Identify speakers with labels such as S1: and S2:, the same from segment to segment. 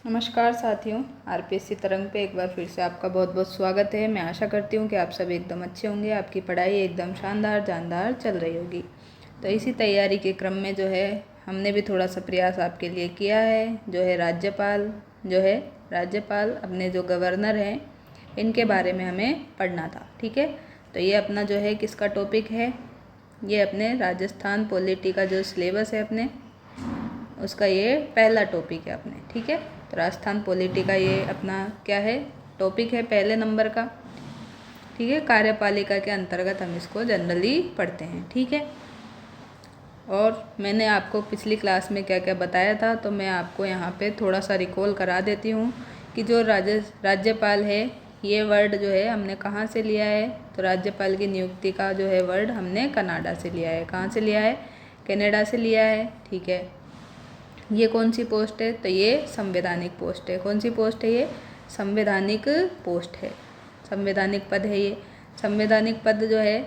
S1: नमस्कार साथियों, आरपीएससी तरंग पे एक बार फिर से आपका बहुत बहुत स्वागत है। मैं आशा करती हूँ कि आप सब एकदम अच्छे होंगे, आपकी पढ़ाई एकदम शानदार जानदार चल रही होगी। तो इसी तैयारी के क्रम में जो है हमने भी थोड़ा सा प्रयास आपके लिए किया है। राज्यपाल अपने जो गवर्नर हैं इनके बारे में हमें पढ़ना था। ठीक है, तो ये अपना जो है किसका टॉपिक है, ये अपने राजस्थान पॉलिटी का जो सिलेबस है अपने उसका ये पहला टॉपिक है अपने। ठीक है, तो राजस्थान पॉलिटी का ये अपना क्या है, टॉपिक है पहले नंबर का। ठीक है, कार्यपालिका के अंतर्गत हम इसको जनरली पढ़ते हैं। ठीक है, और मैंने आपको पिछली क्लास में क्या क्या बताया था, तो मैं आपको यहाँ पे थोड़ा सा रिकॉल करा देती हूँ कि जो राज्यपाल है ये वर्ड जो है हमने कहाँ से लिया है। तो राज्यपाल की नियुक्ति का जो है वर्ड हमने कनाडा से लिया है। कहाँ से लिया है? कनाडा से लिया है। ठीक है, ये कौन सी पोस्ट है? तो ये संवैधानिक पोस्ट है। कौन सी पोस्ट है? ये संवैधानिक पोस्ट है, संवैधानिक पद है ये। संवैधानिक पद जो है,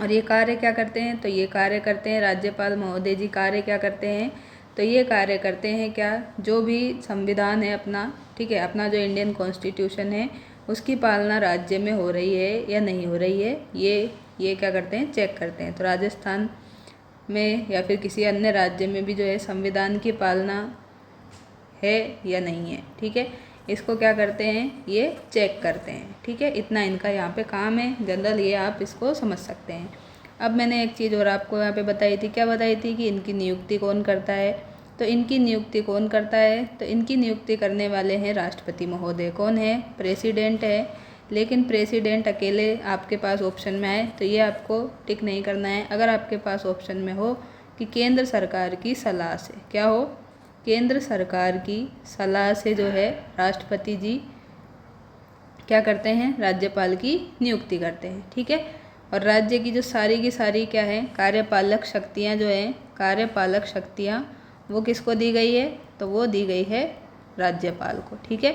S1: और ये कार्य क्या करते हैं? तो ये कार्य करते हैं राज्यपाल महोदय जी। कार्य क्या करते हैं? तो ये कार्य करते हैं क्या, जो भी संविधान है अपना, ठीक है, अपना जो इंडियन कॉन्स्टिट्यूशन है उसकी पालना राज्य में हो रही है या नहीं हो रही है, ये क्या करते हैं? चेक करते हैं। तो राजस्थान में या फिर किसी अन्य राज्य में भी जो है संविधान की पालना है या नहीं है, ठीक है, इसको क्या करते हैं? ये चेक करते हैं। ठीक है, इतना इनका यहाँ पे काम है जनरल, ये आप इसको समझ सकते हैं। अब मैंने एक चीज़ और आपको यहाँ पे बताई थी। क्या बताई थी? कि इनकी नियुक्ति कौन करता है। तो इनकी नियुक्ति कौन करता है? तो इनकी नियुक्ति करने वाले हैं राष्ट्रपति महोदय। कौन है? प्रेसिडेंट है। लेकिन प्रेसिडेंट अकेले आपके पास ऑप्शन में आए तो ये आपको टिक नहीं करना है। अगर आपके पास ऑप्शन में हो कि केंद्र सरकार की सलाह से, क्या हो? केंद्र सरकार की सलाह से जो है राष्ट्रपति जी क्या करते हैं? राज्यपाल की नियुक्ति करते हैं। ठीक है, और राज्य की जो सारी की सारी क्या है, कार्यपालक शक्तियाँ जो हैं, कार्यपालक शक्तियाँ वो किसको दी गई है? तो वो दी गई है राज्यपाल को। ठीक है,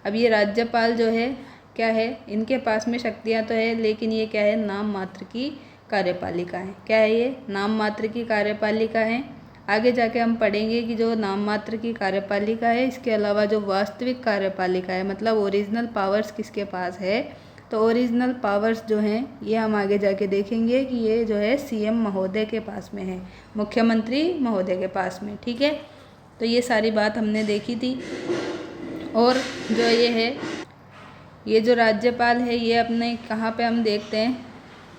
S1: अब ये राज्यपाल जो है क्या है, इनके पास में शक्तियाँ तो है लेकिन ये क्या है? नाम मात्र की कार्यपालिका है। क्या है ये? नाम मात्र की कार्यपालिका है। आगे जाके हम पढ़ेंगे कि जो नाम मात्र की कार्यपालिका है, इसके अलावा जो वास्तविक कार्यपालिका है, मतलब ओरिजिनल पावर्स किसके पास है? तो ओरिजिनल पावर्स जो हैं ये हम आगे जाके देखेंगे कि ये जो है सीएम महोदय के पास में है, मुख्यमंत्री महोदय के पास में। ठीक है, तो ये सारी बात हमने देखी थी। और जो ये है, ये जो राज्यपाल है ये अपने कहाँ पे हम देखते हैं?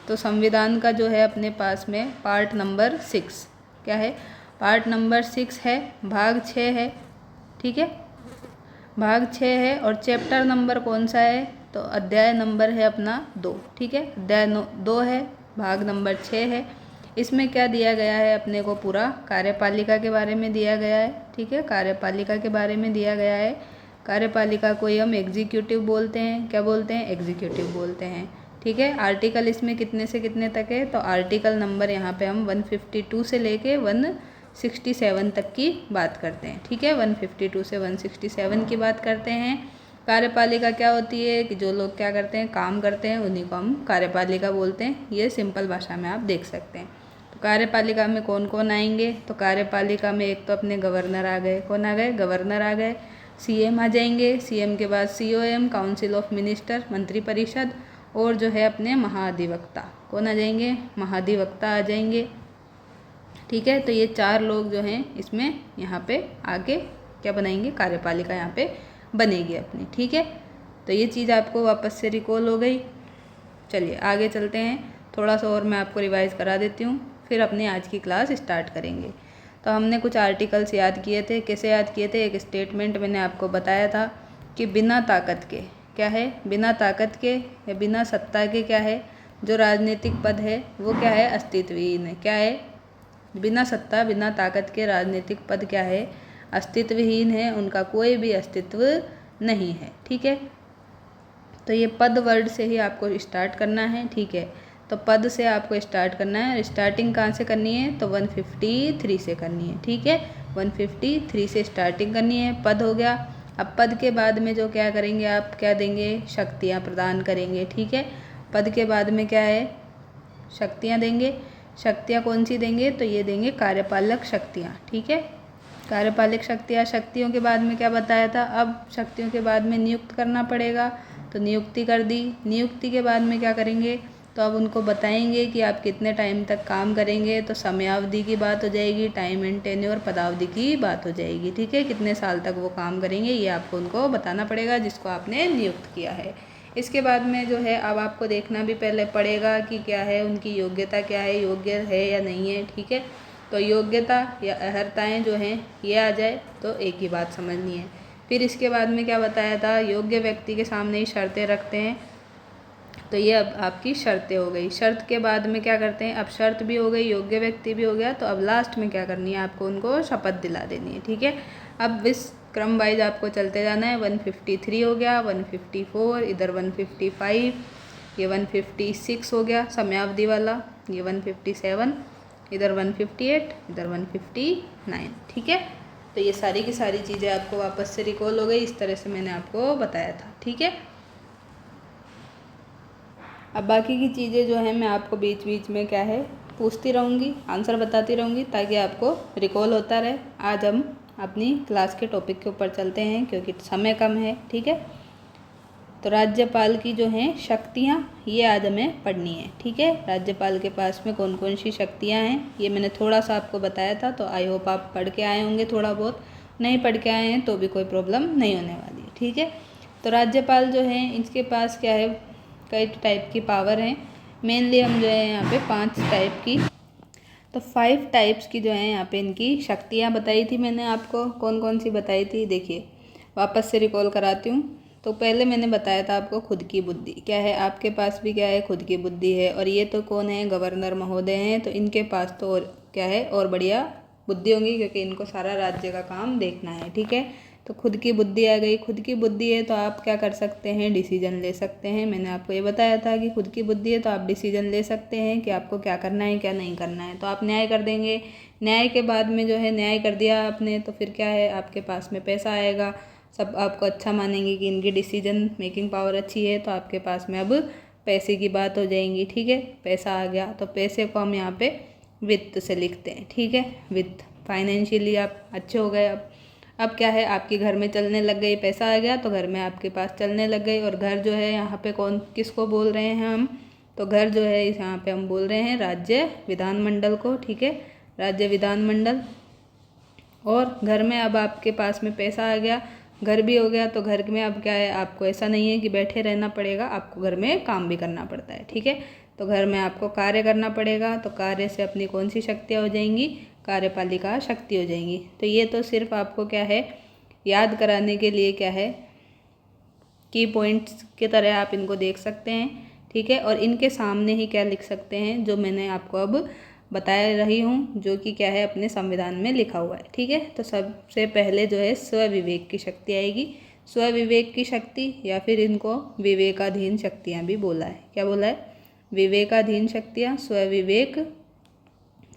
S1: तो संविधान का जो है अपने पास में पार्ट नंबर 6, क्या है? पार्ट नंबर 6 है, भाग 6 है। ठीक है, भाग 6 है और चैप्टर नंबर कौन सा है? तो अध्याय नंबर है अपना 2। ठीक है, अध्याय 2 है, भाग नंबर 6 है। इसमें क्या दिया गया है अपने को? पूरा कार्यपालिका के बारे में दिया गया है। ठीक है, कार्यपालिका के बारे में दिया गया है। कार्यपालिका को हम एग्जीक्यूटिव बोलते हैं। क्या बोलते हैं? एग्जीक्यूटिव बोलते हैं। ठीक है, आर्टिकल इसमें कितने से कितने तक है? तो आर्टिकल नंबर यहाँ पे हम 152 से लेके 167 तक की बात करते हैं। ठीक है, 152 से 167 की बात करते हैं। कार्यपालिका क्या होती है? कि जो लोग क्या करते हैं, काम करते हैं, उन्हीं को हम कार्यपालिका बोलते हैं। ये सिंपल भाषा में आप देख सकते हैं। तो कार्यपालिका में कौन कौन आएंगे? तो कार्यपालिका में एक तो अपने गवर्नर आ गए। कौन आ गए? गवर्नर आ गए। सीएम आ जाएंगे, सीएम के बाद सीओएम, काउंसिल ऑफ मिनिस्टर, मंत्रिपरिषद, और जो है अपने महाधिवक्ता। कौन आ जाएंगे? महाधिवक्ता आ जाएंगे। ठीक है, तो ये 4 लोग जो हैं इसमें यहाँ पे आगे क्या बनाएंगे? कार्यपालिका यहाँ पे बनेगी अपनी। ठीक है, तो ये चीज़ आपको वापस से रिकॉल हो गई। चलिए आगे चलते हैं, थोड़ा सा और मैं आपको रिवाइज करा देती हूँ, फिर अपनी आज की क्लास स्टार्ट करेंगे। तो हमने कुछ आर्टिकल्स याद किए थे। कैसे याद किए थे? एक स्टेटमेंट मैंने आपको बताया था कि बिना ताकत के, क्या है? बिना ताकत के या बिना सत्ता के क्या है? जो राजनीतिक पद है वो क्या है? अस्तित्वहीन है। क्या है? बिना सत्ता बिना ताकत के राजनीतिक पद क्या है? अस्तित्वहीन है, उनका कोई भी अस्तित्व नहीं है। ठीक है, तो ये पद वर्ड से ही आपको स्टार्ट करना है। ठीक है, तो पद से आपको स्टार्ट करना है। स्टार्टिंग कहाँ से करनी है? तो 153 से करनी है। ठीक है, 153 से स्टार्टिंग करनी है। पद हो गया। अब पद के बाद में जो क्या करेंगे आप? क्या देंगे? शक्तियाँ प्रदान करेंगे। ठीक है, पद के बाद में क्या है? शक्तियाँ देंगे। शक्तियाँ कौन सी देंगे? तो ये देंगे कार्यपालक शक्तियाँ। ठीक है, कार्यपालिक शक्तियाँ, शक्तियों के बाद में क्या बताया था, अब शक्तियों के बाद में नियुक्त करना पड़ेगा, तो नियुक्ति कर दी। नियुक्ति के बाद में क्या करेंगे, तो अब उनको बताएंगे कि आप कितने टाइम तक काम करेंगे, तो समयावधि की बात हो जाएगी, टाइम एंड टेन्योर पदावधि की बात हो जाएगी, ठीक है। कितने साल तक वो काम करेंगे ये आपको उनको बताना पड़ेगा जिसको आपने नियुक्त किया है। इसके बाद में जो है अब आपको देखना भी पहले पड़ेगा कि क्या है उनकी योग्यता, क्या है, योग्य है या नहीं है, ठीक है। तो योग्यता या अर्हताएँ जो हैं ये आ जाए तो एक ही बात समझनी है। फिर इसके बाद में क्या बताया था, योग्य व्यक्ति के सामने ही शर्तें रखते हैं, तो ये अब आपकी शर्तें हो गई। शर्त के बाद में क्या करते हैं, अब शर्त भी हो गई, योग्य व्यक्ति भी हो गया, तो अब लास्ट में क्या करनी है, आपको उनको शपथ दिला देनी है, ठीक है। अब इस क्रम वाइज आपको चलते जाना है। 153 हो गया, 154, इधर 155, ये 156 हो गया समयावधि वाला, ये 157, इधर 158, इधर 159, ठीक है। तो ये सारी की सारी चीज़ें आपको वापस से रिकॉल हो गई, इस तरह से मैंने आपको बताया था, ठीक है। अब बाकी की चीज़ें जो हैं मैं आपको बीच बीच में क्या है पूछती रहूँगी, आंसर बताती रहूँगी ताकि आपको रिकॉल होता रहे। आज हम अपनी क्लास के टॉपिक के ऊपर चलते हैं क्योंकि समय कम है, ठीक है। तो राज्यपाल की जो हैं शक्तियाँ ये आज हमें पढ़नी है, ठीक है। राज्यपाल के पास में कौन कौन सी शक्तियाँ हैं ये मैंने थोड़ा सा आपको बताया था, तो आई होप आप पढ़ के आए होंगे, थोड़ा बहुत नहीं पढ़ के आए हैं तो भी कोई प्रॉब्लम नहीं होने वाली है, ठीक है। तो राज्यपाल जो हैं इनके पास क्या है, कई टाइप की पावर हैं। मेनली हम जो है यहाँ पे 5 टाइप की, तो 5 टाइप्स की जो है यहाँ पे इनकी शक्तियाँ बताई थी मैंने आपको। कौन कौन सी बताई थी देखिए, वापस से रिकॉल कराती हूँ। तो पहले मैंने बताया था आपको खुद की बुद्धि, क्या है आपके पास भी क्या है, खुद की बुद्धि है। और ये तो कौन है, गवर्नर महोदय हैं, तो इनके पास तो और क्या है, और बढ़िया बुद्धि होंगी क्योंकि इनको सारा राज्य का काम देखना है, ठीक है। तो खुद की बुद्धि आ गई, खुद की बुद्धि है तो आप क्या कर सकते हैं, डिसीजन ले सकते हैं। मैंने आपको ये बताया था कि खुद की बुद्धि है तो आप डिसीजन ले सकते हैं कि आपको क्या करना है क्या नहीं करना है। तो आप न्याय कर देंगे, न्याय के बाद में जो है न्याय कर दिया आपने तो फिर क्या है आपके पास में पैसा आएगा, सब आपको अच्छा मानेंगे कि इनकी डिसीजन मेकिंग पावर अच्छी है, तो आपके पास में अब पैसे की बात हो जाएंगी, ठीक है। पैसा आ गया तो पैसे को हम यहाँ पे वित्त से लिखते हैं, ठीक है। वित्त, फाइनेंशियली आप अच्छे हो गए। अब क्या है आपके घर में चलने लग गई, पैसा आ गया तो घर में आपके पास चलने लग गई। और घर जो है यहाँ पे कौन किसको बोल रहे हैं हम, तो घर जो है यहाँ पे हम बोल रहे हैं राज्य विधानमंडल को, ठीक है, राज्य विधानमंडल। और घर में अब आपके पास में पैसा आ गया, घर भी हो गया, तो घर में अब क्या है आपको ऐसा नहीं है कि बैठे रहना पड़ेगा, आपको घर में काम भी करना पड़ता है, ठीक है। तो घर में आपको कार्य करना पड़ेगा, तो कार्य से अपनी कौन सी शक्तियाँ हो जाएंगी, कार्यपालिका शक्ति हो जाएंगी। तो ये तो सिर्फ आपको क्या है याद कराने के लिए क्या है की पॉइंट्स की तरह आप इनको देख सकते हैं, ठीक है। और इनके सामने ही क्या लिख सकते हैं जो मैंने आपको अब बता रही हूँ, जो कि क्या है अपने संविधान में लिखा हुआ है, ठीक है। तो सबसे पहले जो है स्वविवेक की शक्ति आएगी, स्वविवेक की शक्ति, या फिर इनको विवेकाधीन शक्तियाँ भी बोला है। क्या बोला है, विवेकाधीन शक्तियाँ, स्वविवेक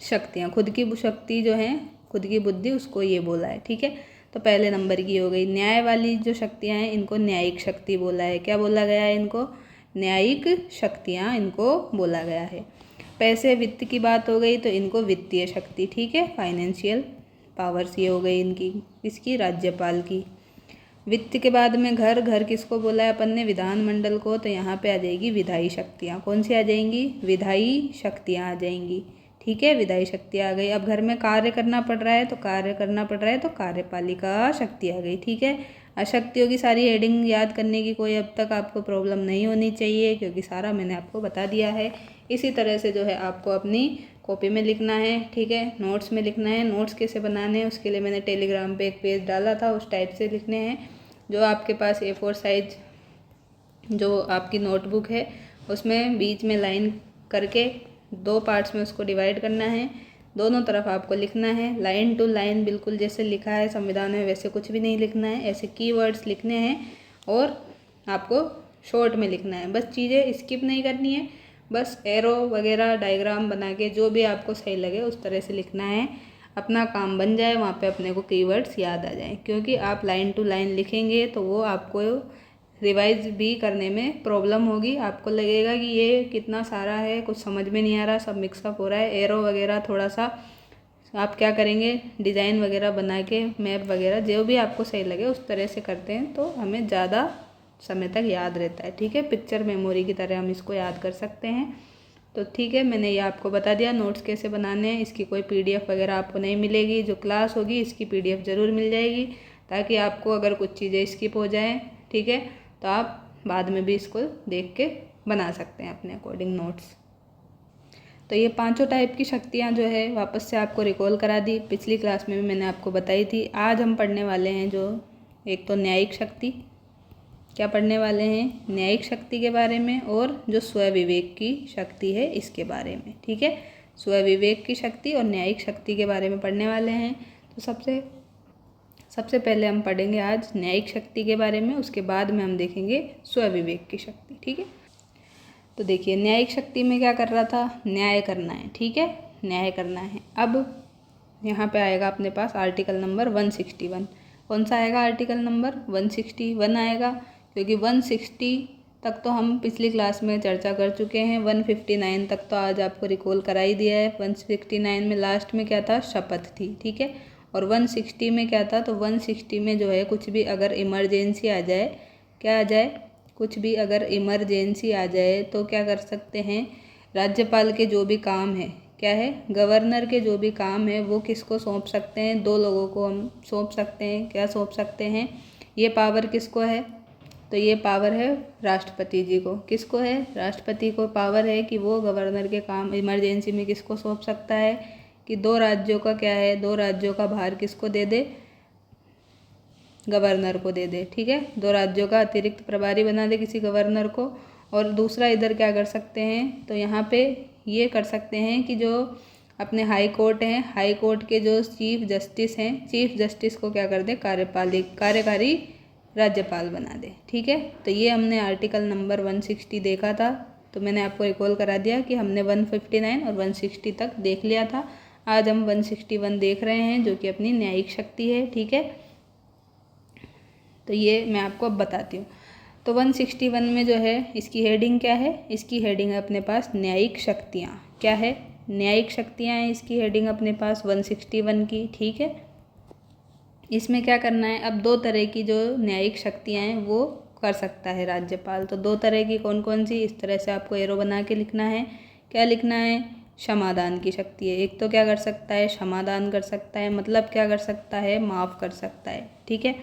S1: शक्तियाँ, खुद की शक्ति जो है, खुद की बुद्धि, उसको ये बोला है, ठीक है। तो पहले नंबर की हो गई। न्याय वाली जो शक्तियाँ हैं इनको न्यायिक शक्ति बोला है। क्या बोला गया है इनको, न्यायिक शक्तियाँ इनको बोला गया है। पैसे वित्त की बात हो गई तो इनको वित्तीय शक्ति, ठीक है, फाइनेंशियल पावर्स ये हो गई इनकी, इसकी राज्यपाल की। वित्त के बाद में घर, घर किसको बोला है अपन ने, विधानमंडल को, तो यहाँ पे आ जाएगी विधायी शक्तियाँ। कौन सी आ जाएंगी, विधायी शक्तियाँ आ जाएंगी, ठीक है, विधायी शक्ति आ गई। अब घर में कार्य करना पड़ रहा है, तो कार्य करना पड़ रहा है तो कार्यपालिका शक्ति आ गई, ठीक है। अशक्तियों की सारी हेडिंग याद करने की कोई अब तक आपको प्रॉब्लम नहीं होनी चाहिए क्योंकि सारा मैंने आपको बता दिया है। इसी तरह से जो है आपको अपनी कॉपी में लिखना है, ठीक है, नोट्स में लिखना है। नोट्स कैसे बनाने हैं उसके लिए मैंने टेलीग्राम पे एक पेज डाला था, उस टाइप से लिखने हैं। जो आपके पास A4 साइज जो आपकी नोटबुक है उसमें बीच में लाइन करके 2 पार्ट्स में उसको डिवाइड करना है, दोनों तरफ आपको लिखना है लाइन टू लाइन, बिल्कुल जैसे लिखा है संविधान में वैसे कुछ भी नहीं लिखना है, ऐसे कीवर्ड्स लिखने हैं और आपको शॉर्ट में लिखना है। बस चीज़ें स्किप नहीं करनी है, बस एरो वगैरह डायग्राम बना के जो भी आपको सही लगे उस तरह से लिखना है, अपना काम बन जाए, वहाँ पे अपने को कीवर्ड्स याद आ जाएं। क्योंकि आप लाइन टू लाइन लिखेंगे तो वो आपको रिवाइज भी करने में प्रॉब्लम होगी, आपको लगेगा कि ये कितना सारा है, कुछ समझ में नहीं आ रहा, सब मिक्सअप हो रहा है, एरो वगैरह थोड़ा सा आप क्या करेंगे, डिज़ाइन वगैरह बना के मैप वगैरह जो भी आपको सही लगे उस तरह से करते हैं तो हमें ज़्यादा समय तक याद रहता है। ठीक है, पिक्चर मेमोरी की तरह हम इसको याद कर सकते हैं। तो ठीक है, मैंने ये आपको बता दिया नोट्स कैसे बनाने हैं। इसकी कोई पीडीएफ वगैरह आपको नहीं मिलेगी, जो क्लास होगी इसकी पीडीएफ ज़रूर मिल जाएगी, ताकि आपको अगर कुछ चीज़ें स्किप हो जाएं, ठीक है, तो आप बाद में भी इसको देख के बना सकते हैं अपने अकॉर्डिंग नोट्स। तो ये पांचों टाइप की शक्तियाँ जो है वापस से आपको रिकॉल करा दी, पिछली क्लास में भी मैंने आपको बताई थी। आज हम पढ़ने वाले हैं जो एक तो न्यायिक शक्ति, क्या पढ़ने वाले हैं, न्यायिक शक्ति के बारे में, और जो स्वविवेक की शक्ति है इसके बारे में। ठीक है, स्वविवेक की शक्ति और न्यायिक शक्ति के बारे में पढ़ने वाले हैं। तो सबसे पहले हम पढ़ेंगे आज न्यायिक शक्ति के बारे में, उसके बाद में हम देखेंगे स्वविवेक की शक्ति। ठीक है, तो देखिए न्यायिक शक्ति में क्या कर रहा था, न्याय करना है। ठीक है, न्याय करना है। अब यहाँ पे आएगा अपने पास आर्टिकल नंबर 161। कौन सा आएगा, आर्टिकल नंबर 161 आएगा, क्योंकि 160 तक तो हम पिछली क्लास में चर्चा कर चुके हैं। 159 तक तो आज आपको रिकॉल करा ही दिया है। 169 में लास्ट में क्या था, शपथ थी। ठीक है, और 160 में क्या था, तो 160 में जो है कुछ भी अगर इमरजेंसी आ जाए, क्या आ जाए, कुछ भी अगर इमरजेंसी आ जाए तो क्या कर सकते हैं, राज्यपाल के जो भी काम है, क्या है, गवर्नर के जो भी काम है वो किसको सौंप सकते हैं, दो लोगों को हम सौंप सकते हैं। क्या सौंप सकते हैं, ये पावर किसको है, तो ये पावर है राष्ट्रपति जी को। किसको है, राष्ट्रपति को पावर है कि वो गवर्नर के काम इमरजेंसी में किसको सौंप सकता है, कि दो राज्यों का क्या है, दो राज्यों का भार किसको दे दे, गवर्नर को दे दे। ठीक है, दो राज्यों का अतिरिक्त प्रभारी बना दे किसी गवर्नर को। और दूसरा इधर क्या कर सकते हैं, तो यहाँ पे ये कर सकते हैं कि जो अपने हाई कोर्ट हैं, हाई कोर्ट के जो चीफ जस्टिस हैं, चीफ जस्टिस को क्या कर दे, कार्यकारी राज्यपाल बना दे। ठीक है, तो ये हमने आर्टिकल नंबर 160 देखा था, तो मैंने आपको रिकॉल करा दिया कि हमने 159 और 160 तक देख लिया था। आज हम 161 देख रहे हैं, जो कि अपनी न्यायिक शक्ति है। ठीक है, तो ये मैं आपको अब बताती हूँ। तो 161 में जो है इसकी हेडिंग क्या है, इसकी हेडिंग है अपने पास न्यायिक शक्तियाँ। क्या है, न्यायिक शक्तियाँ हैं इसकी हेडिंग अपने पास 161 की। ठीक है, इसमें क्या करना है, अब दो तरह की जो न्यायिक शक्तियाँ हैं वो कर सकता है राज्यपाल। तो दो तरह की कौन कौन सी, इस तरह से आपको एरो बना के लिखना है। क्या लिखना है, क्षमादान की शक्ति है। एक तो क्या कर सकता है, क्षमादान कर सकता है, मतलब क्या कर सकता है, माफ़ कर सकता है। ठीक है,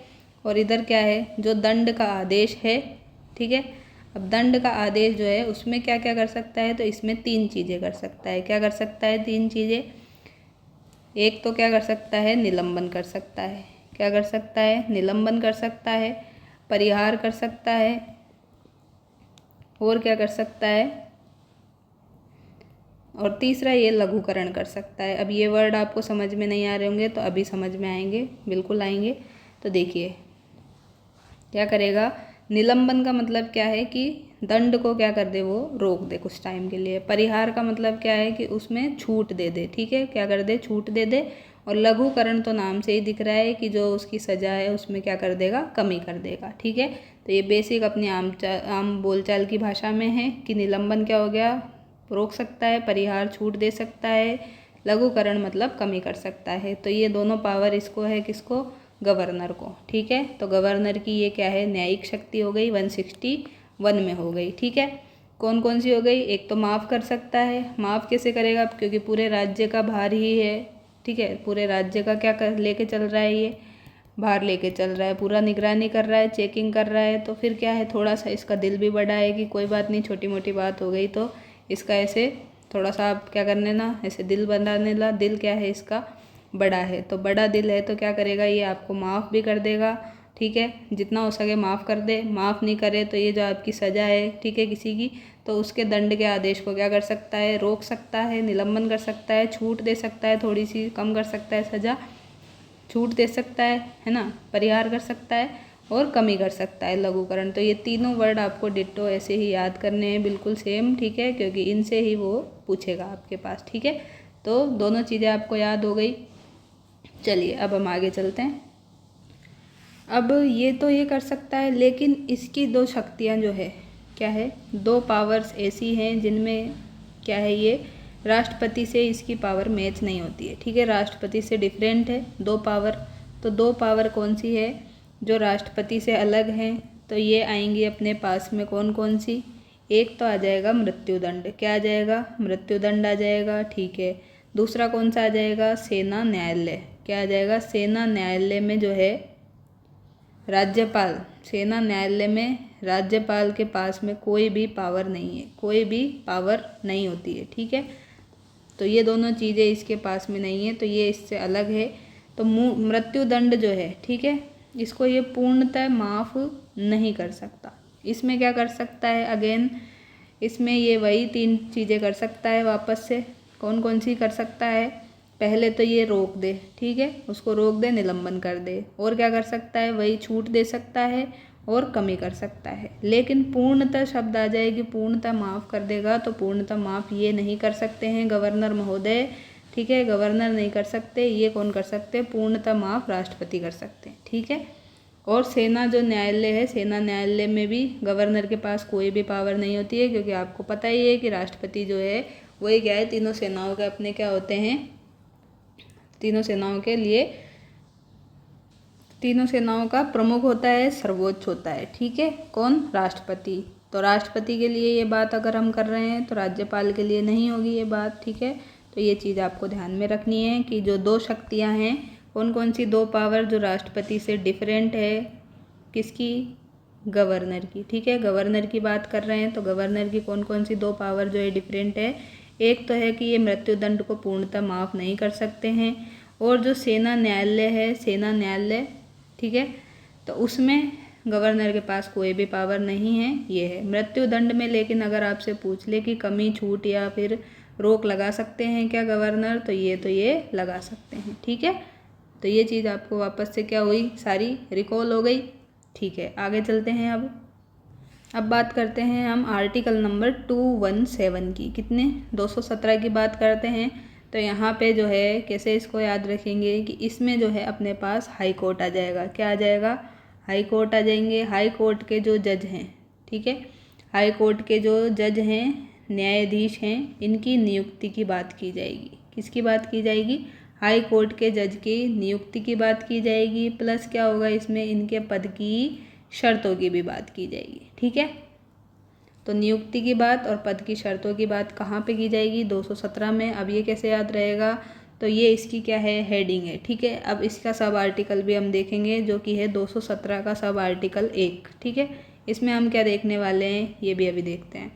S1: और इधर क्या है, जो दंड का आदेश है। ठीक है, अब दंड का आदेश जो है उसमें क्या क्या कर सकता है, तो इसमें तीन चीज़ें कर सकता है। क्या कर सकता है, तीन चीज़ें। एक तो क्या कर सकता है, निलंबन कर सकता है। क्या कर सकता है, निलंबन कर सकता है, परिहार कर सकता है, और क्या कर सकता है, और तीसरा ये लघुकरण कर सकता है। अब ये वर्ड आपको समझ में नहीं आ रहे होंगे तो अभी समझ में आएंगे, बिल्कुल आएंगे। तो देखिए क्या करेगा, निलंबन का मतलब क्या है कि दंड को क्या कर दे, वो रोक दे कुछ टाइम के लिए। परिहार का मतलब क्या है कि उसमें छूट दे दे। ठीक है, क्या कर दे, छूट दे दे। और लघुकरण तो नाम से ही दिख रहा है कि जो उसकी सज़ा है उसमें क्या कर देगा, कमी कर देगा। ठीक है, तो ये बेसिक अपनी आम बोलचाल की भाषा में है कि निलंबन क्या हो गया, रोक सकता है, परिहार छूट दे सकता है, लघुकरण मतलब कमी कर सकता है। तो ये दोनों पावर इसको है, किसको, गवर्नर को। ठीक है, तो गवर्नर की ये क्या है, न्यायिक शक्ति हो गई, 161 में हो गई। ठीक है, कौन कौन सी हो गई, एक तो माफ़ कर सकता है। माफ़ कैसे करेगा, क्योंकि पूरे राज्य का भार ही है। ठीक है, पूरे राज्य का क्या कर लेके चल रहा है, ये भार लेके चल रहा है, पूरा निगरानी कर रहा है, चेकिंग कर रहा है। तो फिर क्या है, थोड़ा सा इसका दिल भी बड़ा है कि कोई बात नहीं, छोटी मोटी बात हो गई तो इसका ऐसे थोड़ा सा आप क्या करने ना, ऐसे दिल बनाने ला। दिल क्या है इसका, बड़ा है। तो बड़ा दिल है तो क्या करेगा, ये आपको माफ़ भी कर देगा। ठीक है, जितना हो सके माफ़ कर दे। माफ़ नहीं करे तो ये जो आपकी सज़ा है, ठीक है, किसी की, तो उसके दंड के आदेश को क्या कर सकता है, रोक सकता है, निलंबन कर सकता है, छूट दे सकता है, थोड़ी सी कम कर सकता है सज़ा, छूट दे सकता है ना, परिहार कर सकता है, और कमी कर सकता है, लघुकरण। तो ये तीनों वर्ड आपको डिट्टो ऐसे ही याद करने हैं, बिल्कुल सेम। ठीक है, क्योंकि इनसे ही वो पूछेगा आपके पास। ठीक है, तो दोनों चीज़ें आपको याद हो गई। चलिए अब हम आगे चलते हैं। अब ये तो ये कर सकता है, लेकिन इसकी दो शक्तियाँ जो है, क्या है, दो पावर्स ऐसी हैं जिनमें क्या है, ये राष्ट्रपति से इसकी पावर मैच नहीं होती है, ठीक है। राष्ट्रपति से डिफरेंट है 2 पावर। तो 2 पावर कौन सी है जो राष्ट्रपति से अलग हैं? तो ये आएंगी अपने पास में कौन कौन सी? एक तो आ जाएगा मृत्युदंड। क्या आ जाएगा? मृत्युदंड आ जाएगा, ठीक है। दूसरा कौन सा आ जाएगा? सेना न्यायालय। क्या आ जाएगा? सेना न्यायालय में जो है राज्यपाल, सेना न्यायालय में राज्यपाल के पास में कोई भी पावर नहीं है, कोई भी पावर नहीं होती है, ठीक है। तो ये दोनों चीज़ें इसके पास में नहीं है, तो ये इससे अलग है। तो मृत्युदंड जो है, ठीक है, इसको ये पूर्णतः माफ़ नहीं कर सकता। इसमें क्या कर सकता है? अगेन इसमें ये वही 3 चीज़ें कर सकता है वापस से। कौन कौन सी कर सकता है? पहले तो ये रोक दे, ठीक है, उसको रोक दे, निलंबन कर दे। और क्या कर सकता है? वही छूट दे सकता है और कमी कर सकता है। लेकिन पूर्णतः शब्द आ जाए कि पूर्णतः माफ़ कर देगा, तो पूर्णतः माफ़ ये नहीं कर सकते हैं गवर्नर महोदय, ठीक है। गवर्नर नहीं कर सकते, ये कौन कर सकते हैं? पूर्णतः माफ़ राष्ट्रपति कर सकते हैं, ठीक है। और सेना जो न्यायालय है, सेना न्यायालय में भी गवर्नर के पास कोई भी पावर नहीं होती है, क्योंकि आपको पता ही है कि राष्ट्रपति जो है वही क्या है, तीनों सेनाओं के अपने क्या होते हैं, तीनों सेनाओं के लिए, तीनों सेनाओं का प्रमुख होता है, सर्वोच्च होता है, ठीक है। कौन? राष्ट्रपति। तो राष्ट्रपति के लिए ये बात अगर हम कर रहे हैं तो राज्यपाल के लिए नहीं होगी ये बात, ठीक है। तो ये चीज़ आपको ध्यान में रखनी है कि जो 2 शक्तियाँ हैं, कौन कौन सी 2 पावर जो राष्ट्रपति से डिफरेंट है, किसकी? गवर्नर की, ठीक है। गवर्नर की बात कर रहे हैं तो गवर्नर की कौन कौन सी 2 पावर जो है डिफरेंट है? एक तो है कि ये मृत्युदंड को पूर्णतः माफ़ नहीं कर सकते हैं, और जो सेना न्यायालय है, सेना न्यायालय, ठीक है, तो उसमें गवर्नर के पास कोई भी पावर नहीं है, ये है। मृत्युदंड में लेकिन अगर आपसे पूछ ले कि कमी, छूट या फिर रोक लगा सकते हैं क्या गवर्नर, तो ये लगा सकते हैं, ठीक है। तो ये चीज़ आपको वापस से क्या हुई, सारी रिकॉल हो गई, ठीक है। आगे चलते हैं। अब बात करते हैं हम आर्टिकल नंबर 217 की। कितने? 217 की बात करते हैं। तो यहाँ पे जो है कैसे इसको याद रखेंगे कि इसमें जो है अपने पास हाई कोर्ट आ जाएगा। क्या आ जाएगा? हाई कोर्ट आ जाएंगे। हाई कोर्ट के जो जज हैं, ठीक है, हाई कोर्ट के जो जज हैं, न्यायाधीश हैं, इनकी नियुक्ति की बात की जाएगी। किसकी बात की जाएगी? हाई कोर्ट के जज की नियुक्ति की बात की जाएगी। प्लस क्या होगा इसमें? इनके पद की शर्तों की भी बात की जाएगी, ठीक है। तो नियुक्ति की बात और पद की शर्तों की बात कहाँ पे की जाएगी? 217 में। अब ये कैसे याद रहेगा? तो ये इसकी क्या है? हेडिंग है, ठीक है। अब इसका सब आर्टिकल भी हम देखेंगे जो कि है 217 का सब आर्टिकल 1, ठीक है। इसमें हम क्या देखने वाले हैं ये भी अभी देखते हैं।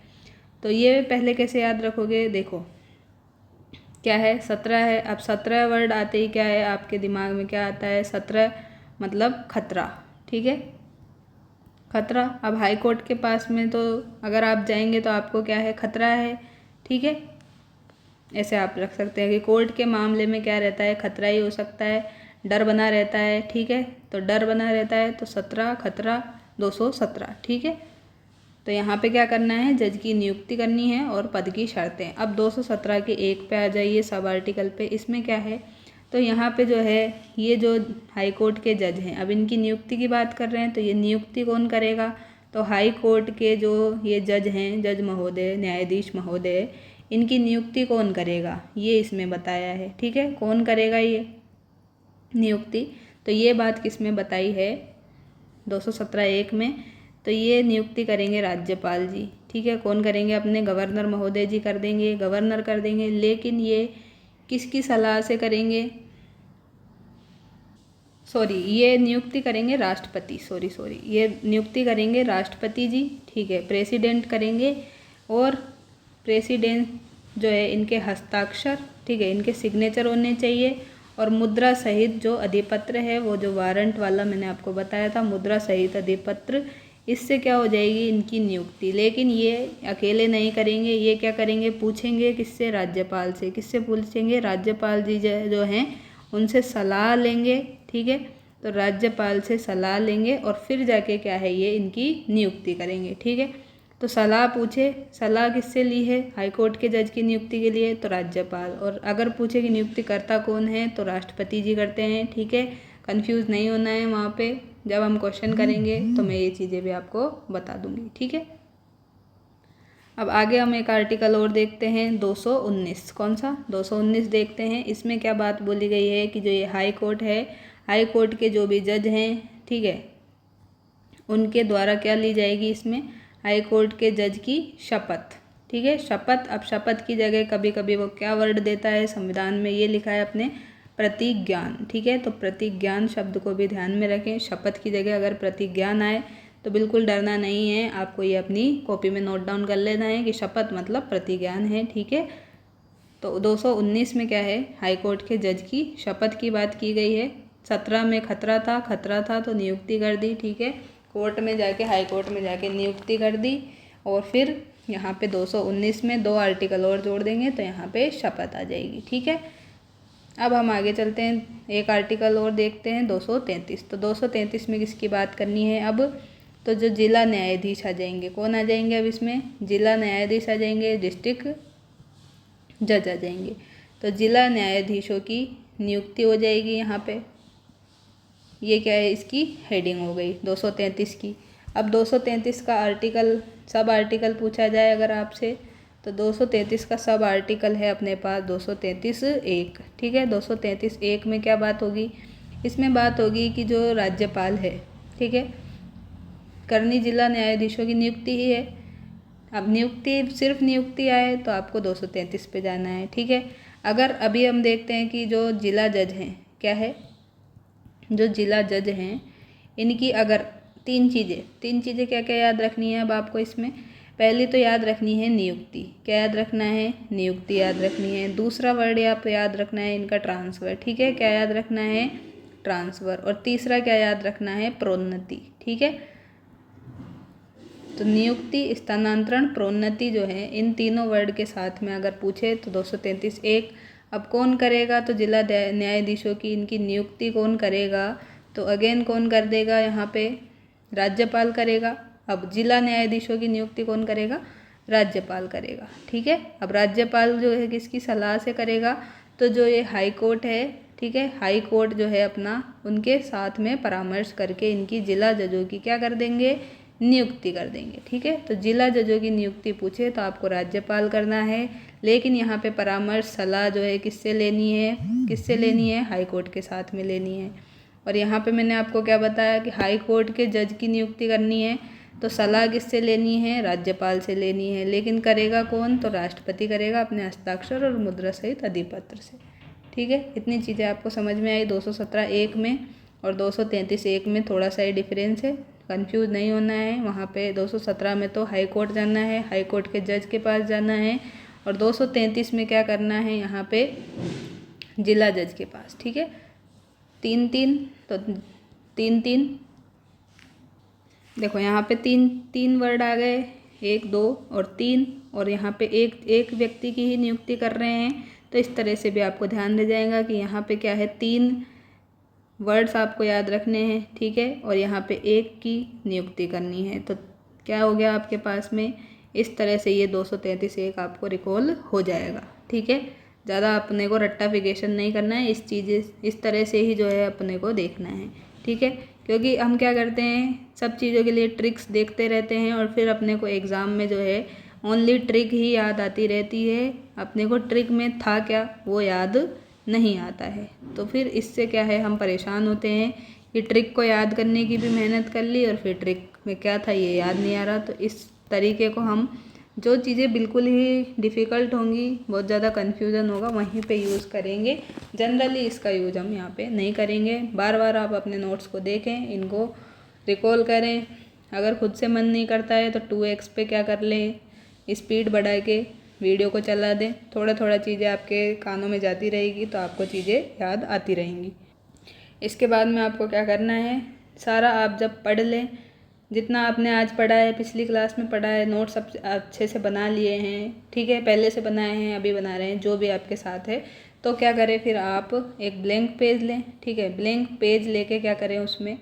S1: तो ये पहले कैसे याद रखोगे? देखो क्या है, 17 है। अब 17 वर्ड आते ही क्या है आपके दिमाग में, क्या आता है? 17 मतलब खतरा, ठीक है, खतरा। अब हाई कोर्ट के पास में तो अगर आप जाएंगे तो आपको क्या है? खतरा है, ठीक है। ऐसे आप रख सकते हैं कि कोर्ट के मामले में क्या रहता है? खतरा ही हो सकता है, डर बना रहता है, ठीक है। तो डर बना रहता है, तो 17 खतरा 217, ठीक है। तो यहाँ पे क्या करना है? जज की नियुक्ति करनी है और पद की शर्तें। अब 217 के 1 पे आ जाइए, सब आर्टिकल पे। इसमें क्या है? तो यहाँ पे जो है ये जो हाई कोर्ट के जज हैं, अब इनकी नियुक्ति की बात कर रहे हैं, तो ये नियुक्ति कौन करेगा? तो हाई कोर्ट के जो ये जज हैं, जज महोदय, न्यायाधीश महोदय, इनकी नियुक्ति कौन करेगा? ये इसमें बताया है, ठीक है। कौन करेगा ये नियुक्ति? तो ये बात किस में बताई है? 217(1) में। तो ये नियुक्ति करेंगे राज्यपाल जी, ठीक है। कौन करेंगे? अपने गवर्नर महोदय जी कर देंगे, गवर्नर कर देंगे। लेकिन ये किसकी सलाह से करेंगे? ये नियुक्ति करेंगे राष्ट्रपति, ये नियुक्ति करेंगे राष्ट्रपति जी, ठीक है। प्रेसिडेंट करेंगे, और प्रेसिडेंट जो है इनके हस्ताक्षर, ठीक है, इनके सिग्नेचर होने चाहिए, और मुद्रा सहित जो अधिपत्र है, वो जो वारंट वाला मैंने आपको बताया था, मुद्रा सहित अधिपत्र, इससे क्या हो जाएगी? इनकी नियुक्ति। लेकिन ये अकेले नहीं करेंगे, ये क्या करेंगे? पूछेंगे किससे? राज्यपाल से। किससे पूछेंगे? राज्यपाल जी जो हैं उनसे सलाह लेंगे, ठीक है। तो राज्यपाल से सलाह लेंगे और फिर जाके क्या है, ये इनकी नियुक्ति करेंगे, ठीक है। तो सलाह पूछे, सलाह किससे ली है? हाई कोर्ट के जज की नियुक्ति के लिए, तो राज्यपाल। और अगर पूछे कि नियुक्तिकर्ता कौन है, तो राष्ट्रपति जी करते हैं, ठीक है। कंफ्यूज नहीं होना है वहाँ पे, जब हम क्वेश्चन करेंगे तो मैं ये चीज़ें भी आपको बता दूंगी, ठीक है। अब आगे हम एक आर्टिकल और देखते हैं 219। कौन सा? 219 देखते हैं। इसमें क्या बात बोली गई है कि जो ये हाई कोर्ट है, हाई कोर्ट के जो भी जज हैं, ठीक है, उनके द्वारा क्या ली जाएगी इसमें? हाई कोर्ट के जज की शपथ। ठीक है, शपथ। अब शपथ की जगह कभी कभी वो क्या वर्ड देता है संविधान में, ये लिखा है अपने प्रतिज्ञान। ठीक है, तो प्रतिज्ञान शब्द को भी ध्यान में रखें। शपथ की जगह अगर प्रतिज्ञान आए तो बिल्कुल डरना नहीं है, आपको ये अपनी कॉपी में नोट डाउन कर लेना है कि शपथ मतलब प्रतिज्ञान है। ठीक है, तो 219 में क्या है? हाई कोर्ट के जज की शपथ की बात की गई है। 17 में खतरा था तो नियुक्ति कर दी। ठीक है, कोर्ट में जाके, हाई कोर्ट में जाके नियुक्ति कर दी। और फिर यहाँ पे 219 में 2 आर्टिकल और जोड़ देंगे तो यहाँ पे शपथ आ जाएगी। ठीक है, अब हम आगे चलते हैं, एक आर्टिकल और देखते हैं 233। तो 233 में किसकी बात करनी है अब? तो जो जिला न्यायाधीश आ जाएंगे, कौन आ जाएंगे अब इसमें? जिला न्यायाधीश आ जाएंगे, डिस्ट्रिक्ट जज आ जाएंगे। तो जिला न्यायाधीशों की नियुक्ति हो जाएगी यहाँ पे। ये क्या है? इसकी हेडिंग हो गई 233 की। अब 233 का आर्टिकल, सब आर्टिकल पूछा जाए अगर आपसे, तो 233 का सब आर्टिकल है अपने पास 233(1). ठीक है, 233(1) में क्या बात होगी? इसमें बात होगी कि जो राज्यपाल है, ठीक है, करनी जिला न्यायाधीशों की नियुक्ति ही है। अब नियुक्ति, सिर्फ नियुक्ति आए तो आपको 233 पे जाना है। ठीक है, अगर अभी हम देखते हैं कि जो जिला जज हैं, क्या है, जो जिला जज हैं इनकी अगर तीन चीज़ें क्या क्या याद रखनी है अब आपको इसमें? पहली तो याद रखनी है नियुक्ति। क्या याद रखना है? नियुक्ति याद रखनी है। दूसरा वर्ड आप याद रखना है इनका ट्रांसफ़र। ठीक है, क्या याद रखना है? ट्रांसफ़र। और तीसरा क्या याद रखना है? प्रोन्नति। ठीक है, तो नियुक्ति, स्थानांतरण, प्रोन्नति जो है, इन तीनों वर्ड के साथ में अगर पूछे तो 233(1). अब कौन करेगा? तो जिला न्यायाधीशों की इनकी नियुक्ति कौन करेगा? तो अगेन कौन कर देगा यहाँ पे? राज्यपाल करेगा। अब जिला न्यायाधीशों की नियुक्ति कौन करेगा? राज्यपाल करेगा। ठीक है, अब राज्यपाल जो है किसकी सलाह से करेगा? तो जो ये हाई कोर्ट है, ठीक है, हाई कोर्ट जो है अपना, उनके साथ में परामर्श करके इनकी जिला जजों की क्या कर देंगे? नियुक्ति कर देंगे। ठीक है, तो जिला जजों की नियुक्ति पूछे तो आपको राज्यपाल करना है, लेकिन यहाँ पे परामर्श, सलाह जो है किससे लेनी है? किससे लेनी है? हाई कोर्ट के साथ में लेनी है। और यहाँ पे मैंने आपको क्या बताया कि हाई कोर्ट के जज की नियुक्ति करनी है तो सलाह किससे लेनी है? राज्यपाल से लेनी है। लेकिन करेगा कौन? तो राष्ट्रपति करेगा अपने हस्ताक्षर और मुद्रा सहित अधिपत्र से। ठीक है, इतनी चीज़ें आपको समझ में आई 217(1) में। और 233(1) में थोड़ा सा ही डिफरेंस है, कंफ्यूज नहीं होना है। वहाँ पे 217 में तो हाई कोर्ट जाना है, हाई कोर्ट के जज के पास जाना है, और 233 में क्या करना है? यहाँ पे जिला जज के पास। ठीक है, 3-3, तो 3-3, देखो यहाँ पे 3 वर्ड आ गए, 1, 2 और 3, और यहाँ पे एक व्यक्ति की ही नियुक्ति कर रहे हैं। तो इस तरह से भी आपको ध्यान रह जाएगा कि यहाँ पे क्या है, 3 वर्ड्स आपको याद रखने हैं। ठीक है, और यहाँ पे एक की नियुक्ति करनी है। तो क्या हो गया आपके पास में? इस तरह से ये 233(1) आपको रिकॉल हो जाएगा। ठीक है, ज़्यादा अपने को रट्टाफिकेशन नहीं करना है, इस तरह से ही जो है अपने को देखना है। ठीक है, क्योंकि हम क्या करते हैं, सब चीज़ों के लिए ट्रिक्स देखते रहते हैं और फिर अपने को एग्ज़ाम में जो है ओनली ट्रिक ही याद आती रहती है, अपने को ट्रिक में था क्या वो याद नहीं आता है। तो फिर इससे क्या है, हम परेशान होते हैं कि ट्रिक को याद करने की भी मेहनत कर ली और फिर ट्रिक में क्या था ये याद नहीं आ रहा। तो इस तरीके को हम, जो चीज़ें बिल्कुल ही डिफ़िकल्ट होंगी, बहुत ज़्यादा कन्फ्यूज़न होगा, वहीं पे यूज़ करेंगे। जनरली इसका यूज हम यहाँ पे नहीं करेंगे। बार बार आप अपने नोट्स को देखें, इनको रिकॉल करें। अगर खुद से मन नहीं करता है तो 2x पे क्या कर लें, स्पीड बढ़ा के वीडियो को चला दें। थोड़ा थोड़ा चीज़ें आपके कानों में जाती रहेगी तो आपको चीज़ें याद आती रहेंगी। इसके बाद में आपको क्या करना है, सारा आप जब पढ़ लें, जितना आपने आज पढ़ा है, पिछली क्लास में पढ़ा है, नोट्स सब अच्छे से बना लिए हैं, ठीक है, पहले से बनाए हैं, अभी बना रहे हैं, जो भी आपके साथ है, तो क्या करें, फिर आप एक ब्लैंक पेज लें। ठीक है, ब्लैंक पेज लेके क्या करें, उसमें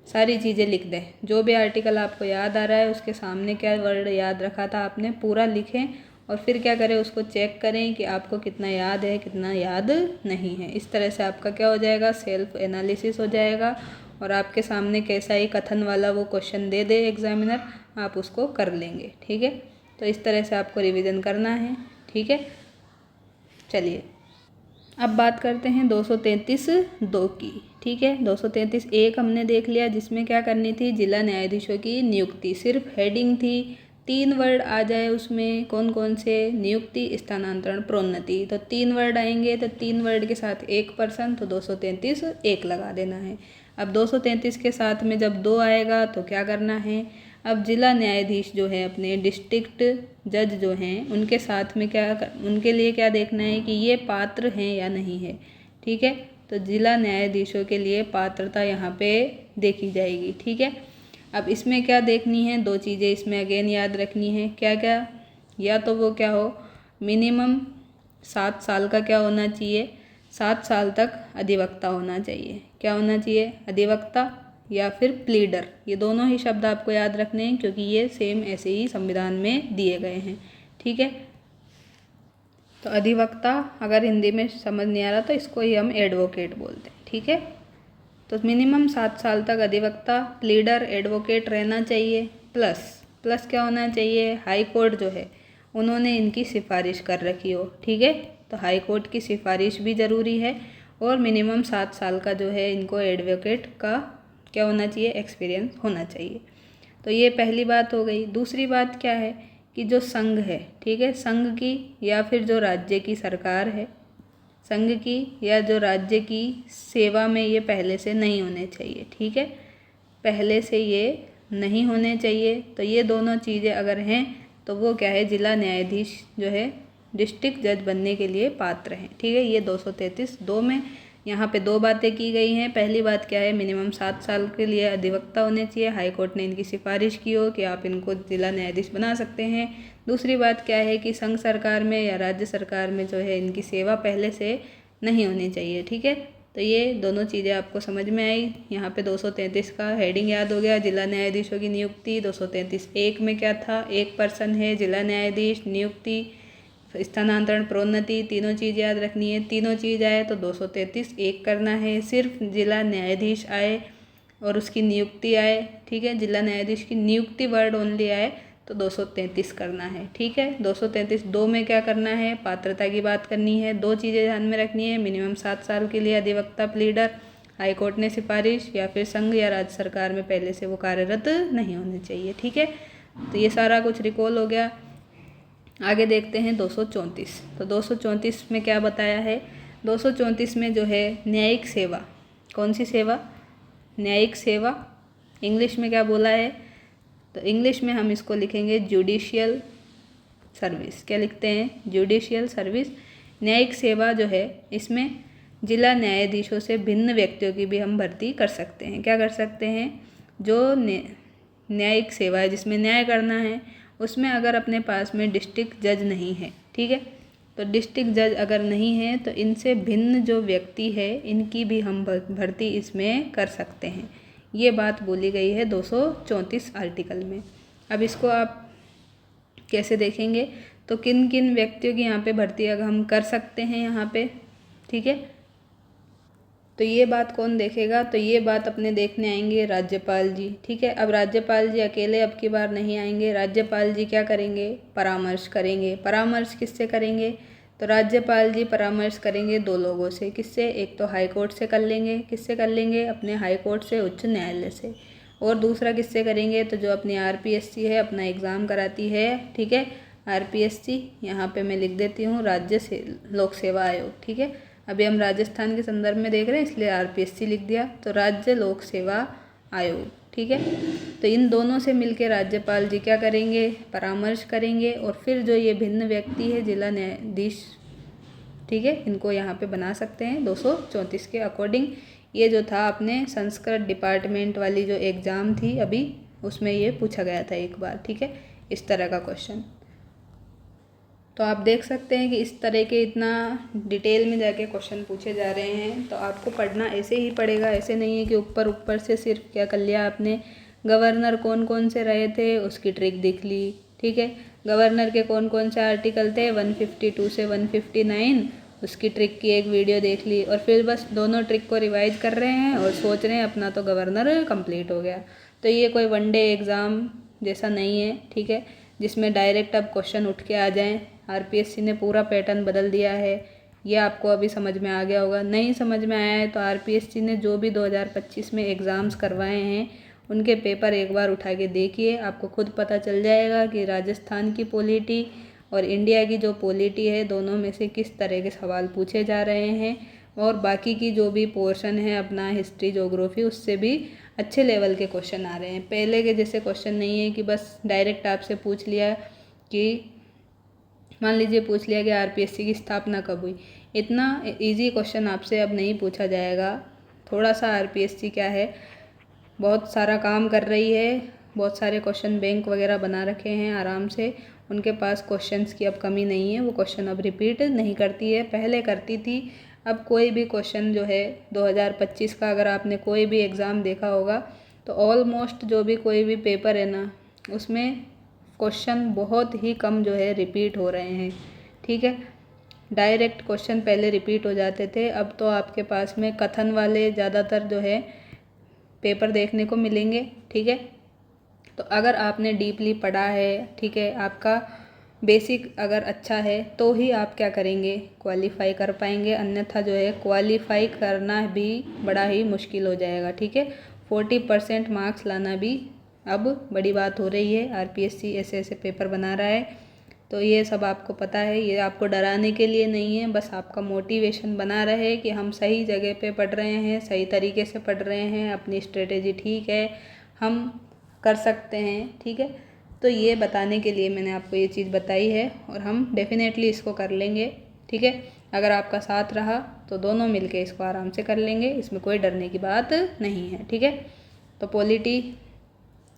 S1: सारी चीज़ें लिख दें। जो भी आर्टिकल आपको याद आ रहा है उसके सामने क्या वर्ड याद रखा था आपने, पूरा लिखें। और फिर क्या करें, उसको चेक करें कि आपको कितना याद है, कितना याद नहीं है। इस तरह से आपका क्या हो जाएगा, सेल्फ एनालिसिस हो जाएगा। और आपके सामने कैसा ही कथन वाला वो क्वेश्चन दे दे एग्जामिनर, आप उसको कर लेंगे। ठीक है, तो इस तरह से आपको रिवीजन करना है, ठीक है। चलिए अब बात करते हैं 233(2) की, ठीक है। 233(1) हमने देख लिया, जिसमें क्या करनी थी, जिला न्यायाधीशों की नियुक्ति। सिर्फ हेडिंग थी, 3 वर्ड आ जाए उसमें, कौन कौन से, नियुक्ति, स्थानांतरण, प्रोन्नति। तो 3 वर्ड आएंगे, तो 3 वर्ड के साथ 1 पर्सन, तो 233(1) लगा देना है। अब 233 के साथ में जब 2 आएगा तो क्या करना है, अब जिला न्यायाधीश जो है अपने डिस्ट्रिक्ट जज जो हैं उनके साथ में उनके लिए क्या देखना है कि ये पात्र हैं या नहीं है, ठीक है। तो जिला न्यायाधीशों के लिए पात्रता यहाँ पे देखी जाएगी, ठीक है। अब इसमें क्या देखनी है, 2 चीज़ें इसमें अगेन याद रखनी है, क्या क्या, या तो वो क्या हो, मिनिमम 7 साल का क्या होना चाहिए, 7 साल तक अधिवक्ता होना चाहिए। क्या होना चाहिए, अधिवक्ता या फिर प्लीडर। ये दोनों ही शब्द आपको याद रखने हैं क्योंकि ये सेम ऐसे ही संविधान में दिए गए हैं, ठीक है। तो अधिवक्ता अगर हिंदी में समझ नहीं आ रहा तो इसको ही हम एडवोकेट बोलते हैं, ठीक है। तो मिनिमम 7 साल तक अधिवक्ता, प्लीडर, एडवोकेट रहना चाहिए। प्लस क्या होना चाहिए, हाई कोर्ट जो है उन्होंने इनकी सिफारिश कर रखी हो, ठीक है। तो हाई कोर्ट की सिफारिश भी ज़रूरी है और मिनिमम 7 साल का जो है इनको एडवोकेट का क्या होना चाहिए, एक्सपीरियंस होना चाहिए। तो ये पहली बात हो गई। दूसरी बात क्या है कि जो संघ है, ठीक है, संघ की या फिर जो राज्य की सरकार है, संघ की या जो राज्य की सेवा में ये पहले से नहीं होने चाहिए, ठीक है, पहले से ये नहीं होने चाहिए। तो ये दोनों चीज़ें अगर हैं तो वो क्या है, जिला न्यायाधीश जो है डिस्ट्रिक्ट जज बनने के लिए पात्र हैं, ठीक है। ये 233(2) में यहाँ पे 2 बातें की गई हैं। पहली बात क्या है, मिनिमम 7 साल के लिए अधिवक्ता होने चाहिए, हाई कोर्ट ने इनकी सिफारिश की हो कि आप इनको जिला न्यायाधीश बना सकते हैं। दूसरी बात क्या है कि संघ सरकार में या राज्य सरकार में जो है इनकी सेवा पहले से नहीं होनी चाहिए, ठीक है। तो ये दोनों चीज़ें आपको समझ में आई। यहाँ पे 233 का हेडिंग याद हो गया, जिला न्यायाधीशों की नियुक्ति। 233(1) में क्या था, 1 पर्सन है जिला न्यायाधीश, नियुक्ति, स्थानांतरण, प्रोन्नति, तीनों चीज़ याद रखनी है। तीनों चीज़ आए तो 233(1) करना है। सिर्फ जिला न्यायाधीश आए और उसकी नियुक्ति आए, ठीक है, जिला न्यायाधीश की नियुक्ति वर्ड ओनली आए तो 233 करना है, ठीक है। 233(2) में क्या करना है, पात्रता की बात करनी है। 2 चीज़ें ध्यान में रखनी है, मिनिमम 7 साल के लिए अधिवक्ता, प्लीडर, हाई कोर्ट ने सिफारिश, या फिर संघ या राज्य सरकार में पहले से वो कार्यरत नहीं होने चाहिए, ठीक है। तो ये सारा कुछ रिकॉल हो गया। आगे देखते हैं 234। तो 234 में क्या बताया है, 234 में जो है न्यायिक सेवा, कौन सी सेवा, न्यायिक सेवा, इंग्लिश में क्या बोला है, तो इंग्लिश में हम इसको लिखेंगे जुडिशियल सर्विस। क्या लिखते हैं, जुडिशियल सर्विस। न्यायिक सेवा जो है इसमें जिला न्यायाधीशों से भिन्न व्यक्तियों की भी हम भर्ती कर सकते हैं। क्या कर सकते हैं, जो न्यायिक सेवा है जिसमें न्याय करना है उसमें अगर अपने पास में डिस्ट्रिक्ट जज नहीं है, ठीक है, तो डिस्ट्रिक्ट जज अगर नहीं है तो इनसे भिन्न जो व्यक्ति है इनकी भी हम भर्ती इसमें कर सकते हैं। ये बात बोली गई है 234 आर्टिकल में। अब इसको आप कैसे देखेंगे, तो किन किन व्यक्तियों की यहाँ पे भर्ती अगर हम कर सकते हैं यहाँ पे, ठीक है। तो ये बात कौन देखेगा, तो ये बात अपने देखने आएंगे राज्यपाल जी, ठीक है। अब राज्यपाल जी अकेले अब की बार नहीं आएंगे, राज्यपाल जी क्या करेंगे, परामर्श करेंगे। परामर्श किससे करेंगे, तो राज्यपाल जी परामर्श करेंगे 2 लोगों से। किससे, एक तो हाई कोर्ट से कर लेंगे, किससे कर लेंगे, अपने हाई कोर्ट से, उच्च न्यायालय से। और दूसरा किससे करेंगे, तो जो अपनी RPSC है, अपना एग्ज़ाम कराती है, ठीक है, RPSC, यहाँ पे मैं लिख देती हूँ राज्य से लोक सेवा आयोग, ठीक है। अभी हम राजस्थान के संदर्भ में देख रहे हैं इसलिए RPSC लिख दिया, तो राज्य लोक सेवा आयोग, ठीक है। तो इन दोनों से मिलकर राज्यपाल जी क्या करेंगे, परामर्श करेंगे और फिर जो ये भिन्न व्यक्ति है जिला न्यायाधीश, ठीक है, इनको यहाँ पे बना सकते हैं 234 के अकॉर्डिंग। ये जो था अपने संस्कृत डिपार्टमेंट वाली जो एग्ज़ाम थी अभी, उसमें ये पूछा गया था एक बार, ठीक है, इस तरह का क्वेश्चन। तो आप देख सकते हैं कि इस तरह के इतना डिटेल में जाके क्वेश्चन पूछे जा रहे हैं। तो आपको पढ़ना ऐसे ही पड़ेगा, ऐसे नहीं है कि ऊपर ऊपर से सिर्फ क्या कर लिया आपने, गवर्नर कौन कौन से रहे थे उसकी ट्रिक देख ली, ठीक है, गवर्नर के कौन कौन से आर्टिकल थे 152 से 159 उसकी ट्रिक की एक वीडियो देख ली और फिर बस दोनों ट्रिक को रिवाइज कर रहे हैं और सोच रहे हैं अपना तो गवर्नर कंप्लीट हो गया। तो ये कोई 1 डे एग्ज़ाम जैसा नहीं है, ठीक है। जिसमें डायरेक्ट अब क्वेश्चन उठ के आ जाएं। आरपीएससी ने पूरा पैटर्न बदल दिया है, ये आपको अभी समझ में आ गया होगा। नहीं समझ में आया है तो आरपीएससी ने जो भी 2025 में एग्ज़ाम्स करवाए हैं उनके पेपर एक बार उठा के देखिए, आपको खुद पता चल जाएगा कि राजस्थान की पॉलिटी और इंडिया की जो पॉलिटी है दोनों में से किस तरह के सवाल पूछे जा रहे हैं। और बाकी की जो भी पोर्शन है अपना हिस्ट्री ज्योग्राफी, उससे भी अच्छे लेवल के क्वेश्चन आ रहे हैं। पहले के जैसे क्वेश्चन नहीं है कि बस डायरेक्ट आपसे पूछ लिया कि मान लीजिए पूछ लिया कि आरपीएससी की स्थापना कब हुई। इतना इजी क्वेश्चन आपसे अब नहीं पूछा जाएगा। थोड़ा सा आरपीएससी क्या है, बहुत सारा काम कर रही है, बहुत सारे क्वेश्चन बैंक वगैरह बना रखे हैं आराम से, उनके पास क्वेश्चंस की अब कमी नहीं है, वो क्वेश्चन अब रिपीट नहीं करती है, पहले करती थी। अब कोई भी क्वेश्चन जो है 2025 का अगर आपने कोई भी एग्ज़ाम देखा होगा तो ऑलमोस्ट जो भी कोई भी पेपर है ना, उसमें क्वेश्चन बहुत ही कम जो है रिपीट हो रहे हैं। ठीक है, डायरेक्ट क्वेश्चन पहले रिपीट हो जाते थे, अब तो आपके पास में कथन वाले ज़्यादातर जो है पेपर देखने को मिलेंगे। ठीक है, तो अगर आपने डीपली पढ़ा है, ठीक है, आपका बेसिक अगर अच्छा है तो ही आप क्या करेंगे, क्वालिफाई कर पाएंगे, अन्यथा जो है क्वालिफाई करना भी बड़ा ही मुश्किल हो जाएगा। ठीक है, 40% मार्क्स लाना भी अब बड़ी बात हो रही है। आरपीएससी ऐसे ऐसे पेपर बना रहा है, तो ये सब आपको पता है, ये आपको डराने के लिए नहीं है, बस आपका मोटिवेशन बना रहे कि हम सही जगह पे पढ़ रहे हैं, सही तरीके से पढ़ रहे हैं, अपनी स्ट्रेटेजी ठीक है, हम कर सकते हैं। ठीक है, तो ये बताने के लिए मैंने आपको ये चीज़ बताई है और हम डेफिनेटली इसको कर लेंगे। ठीक है, अगर आपका साथ रहा तो दोनों मिलके इसको आराम से कर लेंगे, इसमें कोई डरने की बात नहीं है। ठीक है, तो पॉलिटी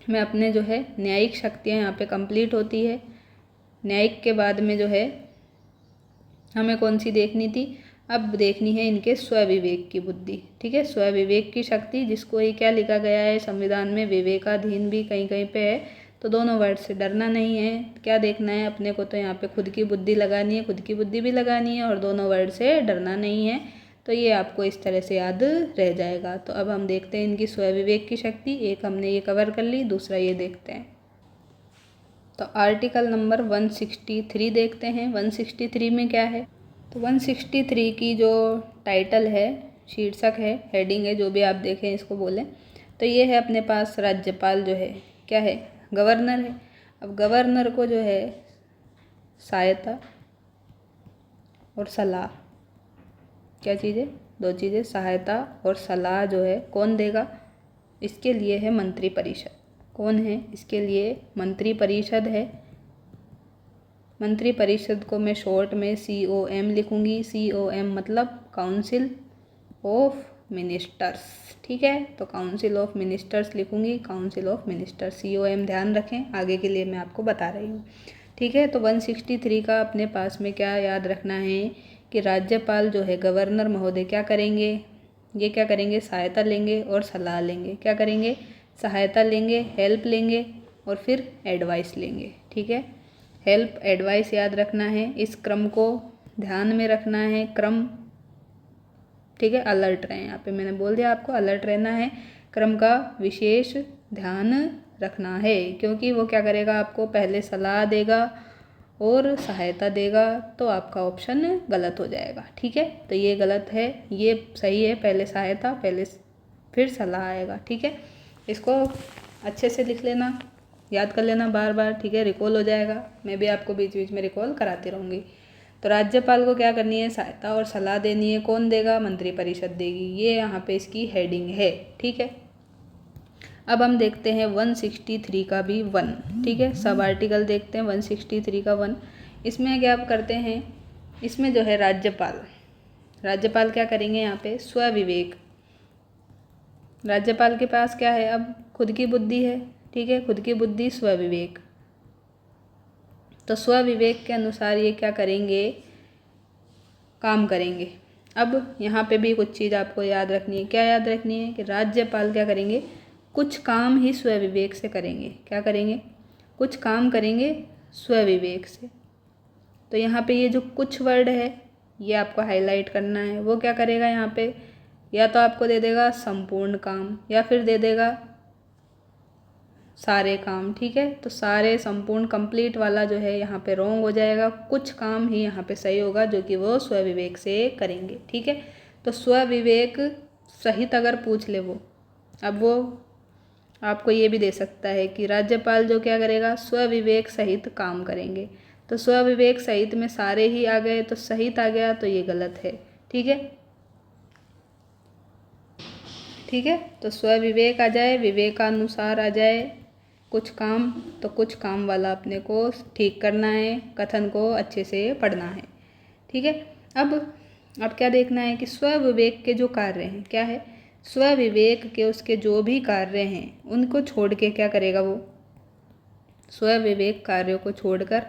S1: में अपने जो है न्यायिक शक्तियाँ यहाँ पे कंप्लीट होती है। न्यायिक के बाद में जो है हमें कौन सी देखनी थी, अब देखनी है इनके स्वविवेक की बुद्धि। ठीक है, स्वविवेक की शक्ति, जिसको ये क्या लिखा गया है संविधान में, विवेकाधीन भी कहीं कहीं पे है, तो दोनों वर्ड से डरना नहीं है। क्या देखना है अपने को, तो यहाँ पे खुद की बुद्धि लगानी है, खुद की बुद्धि भी लगानी है और दोनों वर्ड से डरना नहीं है। तो ये आपको इस तरह से याद रह जाएगा। तो अब हम देखते हैं इनकी स्वविवेक की शक्ति, एक हमने ये कवर कर ली, दूसरा ये देखते हैं। तो आर्टिकल नंबर 163 देखते हैं। 163 में क्या है, तो 163 की जो टाइटल है, शीर्षक है, हेडिंग है, जो भी आप देखें इसको बोलें, तो ये है अपने पास राज्यपाल जो है क्या है, गवर्नर है। अब गवर्नर को जो है सहायता और सलाह, क्या चीज़ें, दो चीज़ें, सहायता और सलाह जो है कौन देगा, इसके लिए है मंत्रिपरिषद। कौन है, इसके लिए मंत्रिपरिषद है। मंत्रिपरिषद को मैं शॉर्ट में COM लिखूँगी। COM मतलब काउंसिल ऑफ मिनिस्टर्स। ठीक है, तो काउंसिल ऑफ मिनिस्टर्स लिखूँगी, काउंसिल ऑफ मिनिस्टर्स, COM ध्यान रखें, आगे के लिए मैं आपको बता रही हूँ। ठीक है, तो 163 का अपने पास में क्या याद रखना है कि राज्यपाल जो है, गवर्नर महोदय क्या करेंगे, ये क्या करेंगे, सहायता लेंगे और सलाह लेंगे। क्या करेंगे, सहायता लेंगे, हेल्प लेंगे और फिर एडवाइस लेंगे। ठीक है, हेल्प एडवाइस याद रखना है, इस क्रम को ध्यान में रखना है, क्रम। ठीक है, अलर्ट रहें, यहाँ पे मैंने बोल दिया आपको अलर्ट रहना है, क्रम का विशेष ध्यान रखना है, क्योंकि वो क्या करेगा, आपको पहले सलाह देगा और सहायता देगा, तो आपका ऑप्शन गलत हो जाएगा। ठीक है, तो ये गलत है, ये सही है, पहले सहायता, पहले फिर सलाह आएगा। ठीक है, इसको अच्छे से लिख लेना, याद कर लेना बार बार। ठीक है, रिकॉल हो जाएगा, मैं भी आपको बीच बीच में रिकॉल कराती रहूँगी। तो राज्यपाल को क्या करनी है, सहायता और सलाह देनी है, कौन देगा, मंत्रिपरिषद देगी, ये यहाँ पे इसकी हेडिंग है। ठीक है, अब हम देखते हैं 163 का भी 1। ठीक है, सब आर्टिकल देखते हैं 163 का 1। इसमें क्या करते हैं, इसमें जो है राज्यपाल क्या करेंगे, यहाँ पे स्वविवेक। राज्यपाल के पास क्या है, अब खुद की बुद्धि है। ठीक है, खुद की बुद्धि, स्वविवेक, तो स्वविवेक के अनुसार ये क्या करेंगे, काम करेंगे। अब यहाँ पे भी कुछ चीज़ आपको याद रखनी है। क्या याद रखनी है कि राज्यपाल क्या करेंगे, कुछ काम ही स्वविवेक से करेंगे। क्या करेंगे, कुछ काम करेंगे स्वविवेक से। तो यहाँ पे ये जो कुछ वर्ड है ये आपको हाईलाइट करना है। वो क्या करेगा, यहाँ पे या तो आपको दे देगा संपूर्ण काम या फिर दे देगा सारे काम, ठीक है। तो सारे संपूर्ण कंप्लीट वाला जो है यहाँ पे रॉन्ग हो जाएगा, कुछ काम ही यहाँ पे सही होगा जो कि वो स्वविवेक से करेंगे, ठीक है। तो स्वविवेक सहित अगर पूछ ले वो, अब वो आपको ये भी दे सकता है कि राज्यपाल जो क्या करेगा, स्वविवेक सहित काम करेंगे। तो स्वविवेक सहित में सारे ही आ गए तो सहित आ गया, तो ये गलत है, ठीक है। ठीक है, तो स्वविवेक आ जाए, विवेकानुसार आ जाए कुछ काम, तो कुछ काम वाला अपने को ठीक करना है, कथन को अच्छे से पढ़ना है, ठीक है। अब क्या देखना है कि स्वविवेक के जो कार्य हैं, क्या है, स्वविवेक के उसके जो भी कार्य हैं उनको छोड़ के क्या करेगा वो, स्वविवेक कार्यों को छोड़कर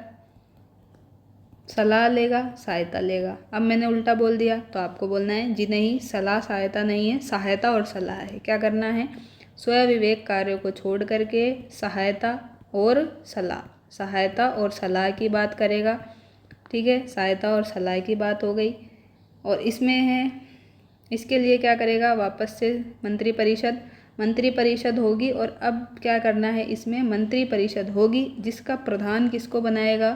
S1: सलाह लेगा, सहायता लेगा। अब मैंने उल्टा बोल दिया तो आपको बोलना है जी नहीं, सलाह सहायता नहीं है, सहायता और सलाह है। क्या करना है, स्वविवेक कार्यों को छोड़ करके सहायता और सलाह की बात करेगा, ठीक है। सहायता और सलाह की बात हो गई, और इसमें है, इसके लिए क्या करेगा, वापस से मंत्री परिषद होगी। और अब क्या करना है, इसमें मंत्री परिषद होगी जिसका प्रधान किसको बनाएगा,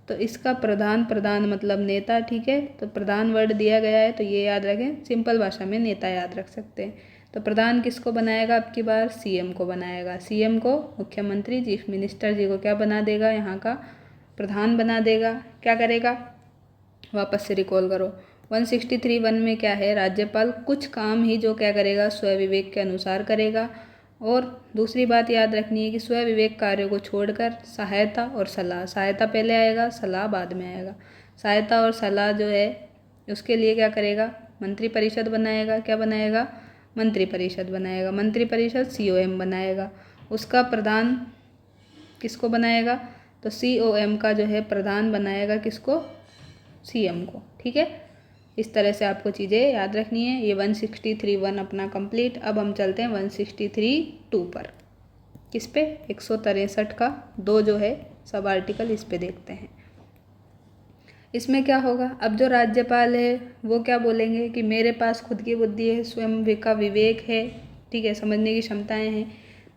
S1: तो इसका प्रधान मतलब नेता, ठीक है। तो प्रधान वर्ड दिया गया है तो ये याद रखें, सिंपल भाषा में नेता याद रख सकते हैं। तो प्रधान किसको बनाएगा, अब की बार सीएम को बनाएगा। सीएम को, मुख्यमंत्री चीफ मिनिस्टर जी को क्या बना देगा, यहाँ का प्रधान बना देगा। क्या करेगा, वापस से रिकॉल करो, 163(1) में क्या है, राज्यपाल कुछ काम ही जो क्या करेगा, स्वविवेक के अनुसार करेगा। और दूसरी बात याद रखनी है कि स्वविवेक कार्यों को छोड़कर सहायता और सलाह, सहायता पहले आएगा, सलाह बाद में आएगा। सहायता और सलाह जो है उसके लिए क्या करेगा, मंत्री परिषद बनाएगा। क्या बनाएगा, मंत्री परिषद बनाएगा। मंत्री परिषद COM बनाएगा। उसका प्रधान किसको बनाएगा, तो COM का जो है प्रधान बनाएगा किसको, CM को, ठीक है। इस तरह से आपको चीज़ें याद रखनी है। ये 163(1) अपना कंप्लीट। अब हम चलते हैं 163(2) पर। किस पे, 163 का 2 जो है सब आर्टिकल, इस पे देखते हैं। इसमें क्या होगा, अब जो राज्यपाल है वो क्या बोलेंगे कि मेरे पास खुद की बुद्धि है, स्वयं का विवेक है, ठीक है, समझने की क्षमताएं हैं।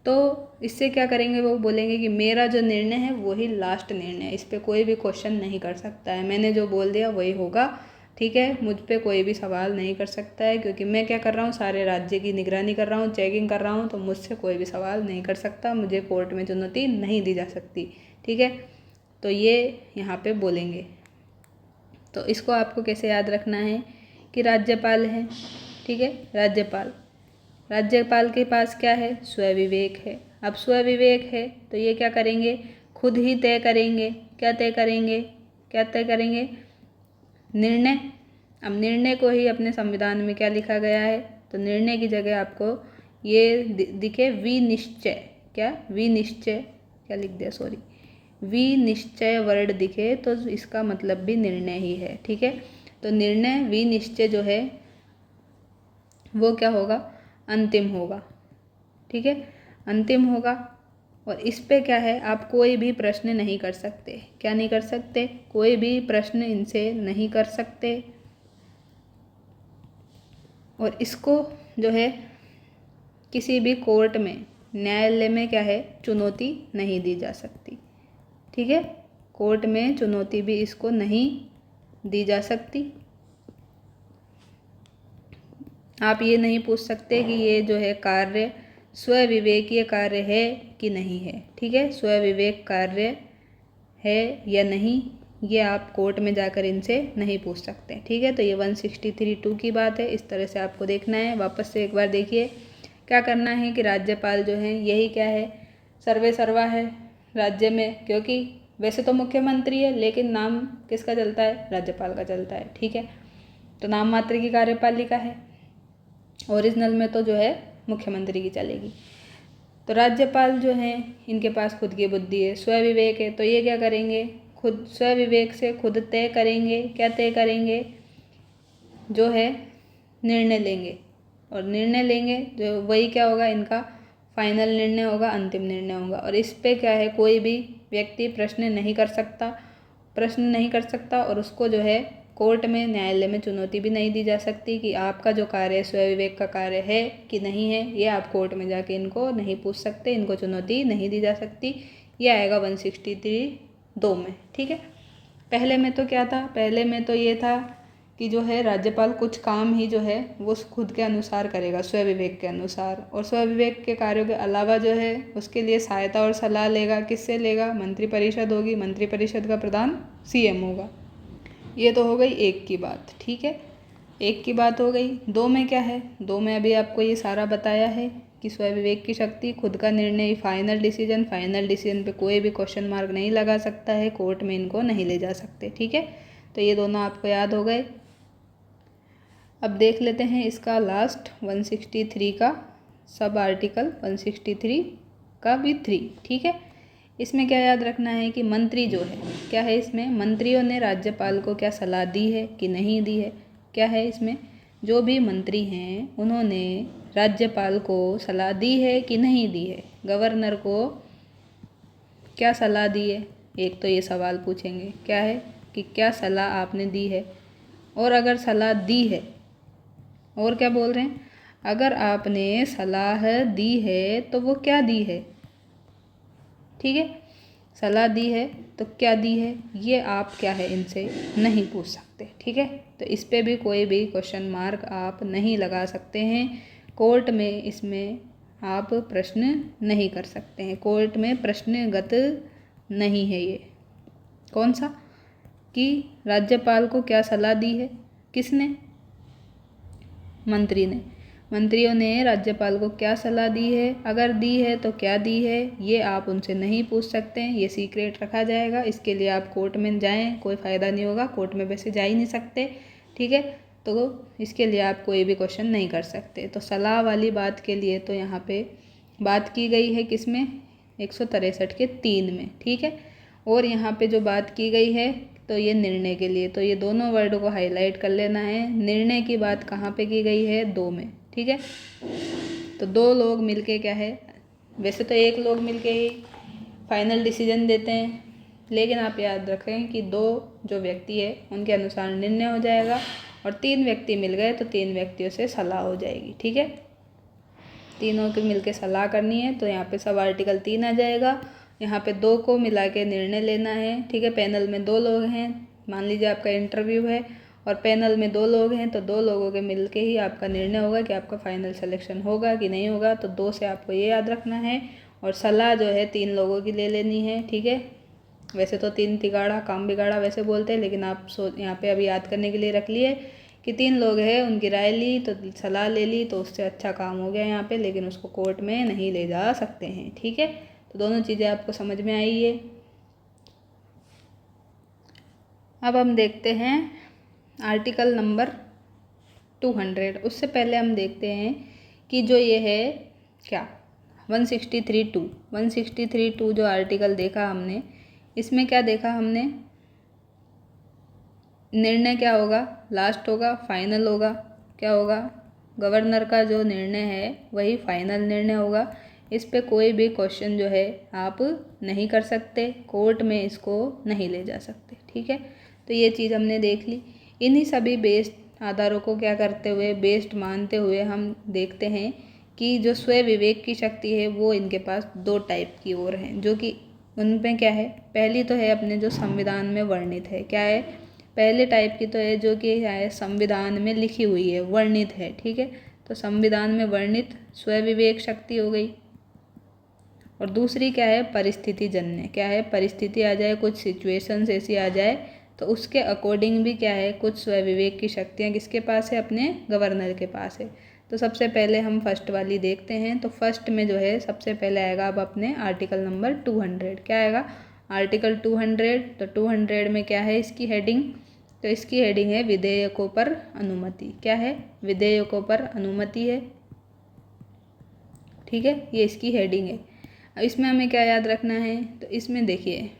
S1: तो इससे क्या करेंगे, वो बोलेंगे कि मेरा जो निर्णय है वही लास्ट निर्णय है, इस पर कोई भी क्वेश्चन नहीं कर सकता है, मैंने जो बोल दिया वही होगा, ठीक है। मुझ पे कोई भी सवाल नहीं कर सकता है, क्योंकि मैं क्या कर रहा हूँ, सारे राज्य की निगरानी कर रहा हूँ, चेकिंग कर रहा हूँ, तो मुझसे कोई भी सवाल नहीं कर सकता, मुझे कोर्ट में चुनौती नहीं दी जा सकती, ठीक है। तो ये यहाँ पे बोलेंगे। तो इसको आपको कैसे याद रखना है कि राज्यपाल है, ठीक है। राज्यपाल के पास क्या है, स्वविवेक है। अब स्वविवेक है तो ये क्या करेंगे, खुद ही तय करेंगे। क्या तय करेंगे, निर्णय। अब निर्णय को ही अपने संविधान में क्या लिखा गया है, तो निर्णय की जगह आपको ये दिखे विनिश्चय। क्या, विनिश्चय क्या लिख दिया, सॉरी, विनिश्चय वर्ड दिखे तो इसका मतलब भी निर्णय ही है, ठीक है। तो निर्णय विनिश्चय जो है वो क्या होगा, अंतिम होगा, ठीक है, अंतिम होगा। और इस पे क्या है, आप कोई भी प्रश्न नहीं कर सकते। क्या नहीं कर सकते, कोई भी प्रश्न इनसे नहीं कर सकते। और इसको जो है किसी भी कोर्ट में, न्यायालय में क्या है, चुनौती नहीं दी जा सकती, ठीक है। कोर्ट में चुनौती भी इसको नहीं दी जा सकती। आप ये नहीं पूछ सकते कि ये जो है कार्य स्वविवेकीय कार्य है कि नहीं है, ठीक है। स्वविवेक कार्य है या नहीं, ये आप कोर्ट में जाकर इनसे नहीं पूछ सकते, ठीक है। तो ये 163(2) की बात है, इस तरह से आपको देखना है। वापस से एक बार देखिए, क्या करना है कि राज्यपाल जो है यही क्या है, सर्वे सर्वा है राज्य में, क्योंकि वैसे तो मुख्यमंत्री है लेकिन नाम किसका चलता है, राज्यपाल का चलता है, ठीक है। तो नाम मात्र की कार्यपालिका है, ओरिजिनल में तो जो है मुख्यमंत्री की चलेगी। तो राज्यपाल जो हैं इनके पास खुद की बुद्धि है, स्वविवेक है, तो ये क्या करेंगे, खुद स्वविवेक से खुद तय करेंगे। क्या तय करेंगे, जो है निर्णय लेंगे। और निर्णय लेंगे जो वही क्या होगा, इनका फाइनल निर्णय होगा, अंतिम निर्णय होगा। और इस पे क्या है, कोई भी व्यक्ति प्रश्न नहीं कर सकता और उसको जो है कोर्ट में, न्यायालय में चुनौती भी नहीं दी जा सकती कि आपका जो कार्य है स्वयं विवेक का कार्य है कि नहीं है। ये आप कोर्ट में जाके इनको नहीं पूछ सकते, इनको चुनौती नहीं दी जा सकती। ये आएगा 163(2) में, ठीक है। पहले में तो क्या था, पहले में तो ये था कि जो है राज्यपाल कुछ काम ही जो है वो खुद के अनुसार करेगा, स्वयं विवेक के अनुसार, और स्वयं विवेक के कार्यों के अलावा जो है उसके लिए सहायता और सलाह लेगा। किससे लेगा? मंत्रिपरिषद होगी, मंत्रिपरिषद का प्रधान सीएम होगा। ये तो हो गई एक की बात, ठीक है, एक की बात हो गई। 2 में क्या है? 2 में अभी आपको ये सारा बताया है कि स्वयं विवेक की शक्ति, खुद का निर्णय, फाइनल डिसीजन पे कोई भी क्वेश्चन मार्क नहीं लगा सकता है, कोर्ट में इनको नहीं ले जा सकते, ठीक है। तो ये दोनों आपको याद हो गए। अब देख लेते हैं इसका लास्ट 163 का सब आर्टिकल 163 का भी 3, ठीक है। इसमें क्या याद रखना है कि मंत्री जो है, क्या है इसमें, मंत्रियों ने राज्यपाल को क्या सलाह दी है कि नहीं दी है। क्या है इसमें, जो भी मंत्री हैं उन्होंने राज्यपाल को सलाह दी है कि नहीं दी है, गवर्नर को क्या सलाह दी है। एक तो ये सवाल पूछेंगे, क्या है कि क्या सलाह आपने दी है, और अगर सलाह दी है, और क्या बोल रहे हैं, अगर आपने सलाह दी है तो वो क्या दी है, ठीक है। सलाह दी है तो क्या दी है, ये आप क्या है इनसे नहीं पूछ सकते, ठीक है। तो इस पे भी कोई भी क्वेश्चन मार्क आप नहीं लगा सकते हैं कोर्ट में, इसमें आप प्रश्न नहीं कर सकते हैं, कोर्ट में प्रश्नगत नहीं है ये। कौन सा, कि राज्यपाल को क्या सलाह दी है, किसने, मंत्री ने, मंत्रियों ने राज्यपाल को क्या सलाह दी है, अगर दी है तो क्या दी है, ये आप उनसे नहीं पूछ सकते हैं, ये सीक्रेट रखा जाएगा। इसके लिए आप कोर्ट में जाएं, कोई फ़ायदा नहीं होगा, कोर्ट में वैसे जा ही नहीं सकते, ठीक है। तो इसके लिए आप कोई भी क्वेश्चन नहीं कर सकते। तो सलाह वाली बात के लिए तो यहाँ पे बात की गई है किसमें, 163 के 3 में, ठीक है। और यहाँ पे जो बात की गई है तो ये निर्णय के लिए, तो ये दोनों वर्ड को हाईलाइट कर लेना है। निर्णय की बात कहाँ पे की गई है, 2 में, ठीक है। तो 2 लोग मिलके क्या है, वैसे तो 1 लोग मिलके ही फाइनल डिसीजन देते हैं, लेकिन आप याद रखें कि 2 जो व्यक्ति है उनके अनुसार निर्णय हो जाएगा, और 3 व्यक्ति मिल गए तो 3 व्यक्तियों से सलाह हो जाएगी, ठीक है। तीनों के मिलके सलाह करनी है, तो यहाँ पे सब आर्टिकल 3 आ जाएगा। यहाँ पे 2 को मिला के निर्णय लेना है, ठीक है। पैनल में 2 लोग हैं, मान लीजिए आपका इंटरव्यू है और पैनल में 2 लोग हैं, तो 2 लोगों के मिलके ही आपका निर्णय होगा कि आपका फाइनल सिलेक्शन होगा कि नहीं होगा। तो 2 से आपको ये याद रखना है, और सलाह जो है 3 लोगों की ले लेनी है, ठीक है। वैसे तो 3 तिगाड़ा काम बिगाड़ा वैसे बोलते हैं, लेकिन आप यहाँ पे अभी याद करने के लिए रख लिए कि 3 लोग हैं, उनकी राय ली तो सलाह ले ली, तो उससे अच्छा काम हो गया यहाँ पे, लेकिन उसको कोर्ट में नहीं ले जा सकते हैं, ठीक है। तो दोनों चीज़ें आपको समझ में आई है। अब हम देखते हैं आर्टिकल नंबर 200। उससे पहले हम देखते हैं कि जो ये है क्या 163(2) जो आर्टिकल देखा हमने, इसमें क्या देखा हमने, निर्णय क्या होगा, लास्ट होगा, फाइनल होगा, क्या होगा, गवर्नर का जो निर्णय है वही फाइनल निर्णय होगा। इस पे कोई भी क्वेश्चन जो है आप नहीं कर सकते, कोर्ट में इसको नहीं ले जा सकते, ठीक है। तो ये चीज़ हमने देख ली। इन्हीं सभी बेस्ड आधारों को क्या करते हुए, बेस्ड मानते हुए हम देखते हैं कि जो स्वयं विवेक की शक्ति है वो इनके पास 2 टाइप की और हैं, जो कि उनमें क्या है, पहली तो है अपने जो संविधान में वर्णित है, क्या है, पहले टाइप की तो है जो कि है संविधान में लिखी हुई है, वर्णित है, ठीक है। तो संविधान में वर्णित स्वयं विवेक शक्ति हो गई। और दूसरी क्या है, परिस्थिति जन्य, क्या है, परिस्थिति आ जाए, कुछ सिचुएशंस ऐसी आ जाए तो उसके अकॉर्डिंग भी क्या है, कुछ स्वयं विवेक की शक्तियाँ किसके पास है, अपने गवर्नर के पास है। तो सबसे पहले हम फर्स्ट वाली देखते हैं। तो फर्स्ट में जो है सबसे पहले आएगा अब अपने आर्टिकल नंबर 200, क्या आएगा, आर्टिकल 200। तो 200 में क्या है इसकी हेडिंग, तो इसकी हेडिंग है विधेयकों पर अनुमति, क्या है, विधेयकों पर अनुमति है, ठीक है, ये इसकी हेडिंग है। अब इसमें हमें क्या याद रखना है, तो इसमें देखिए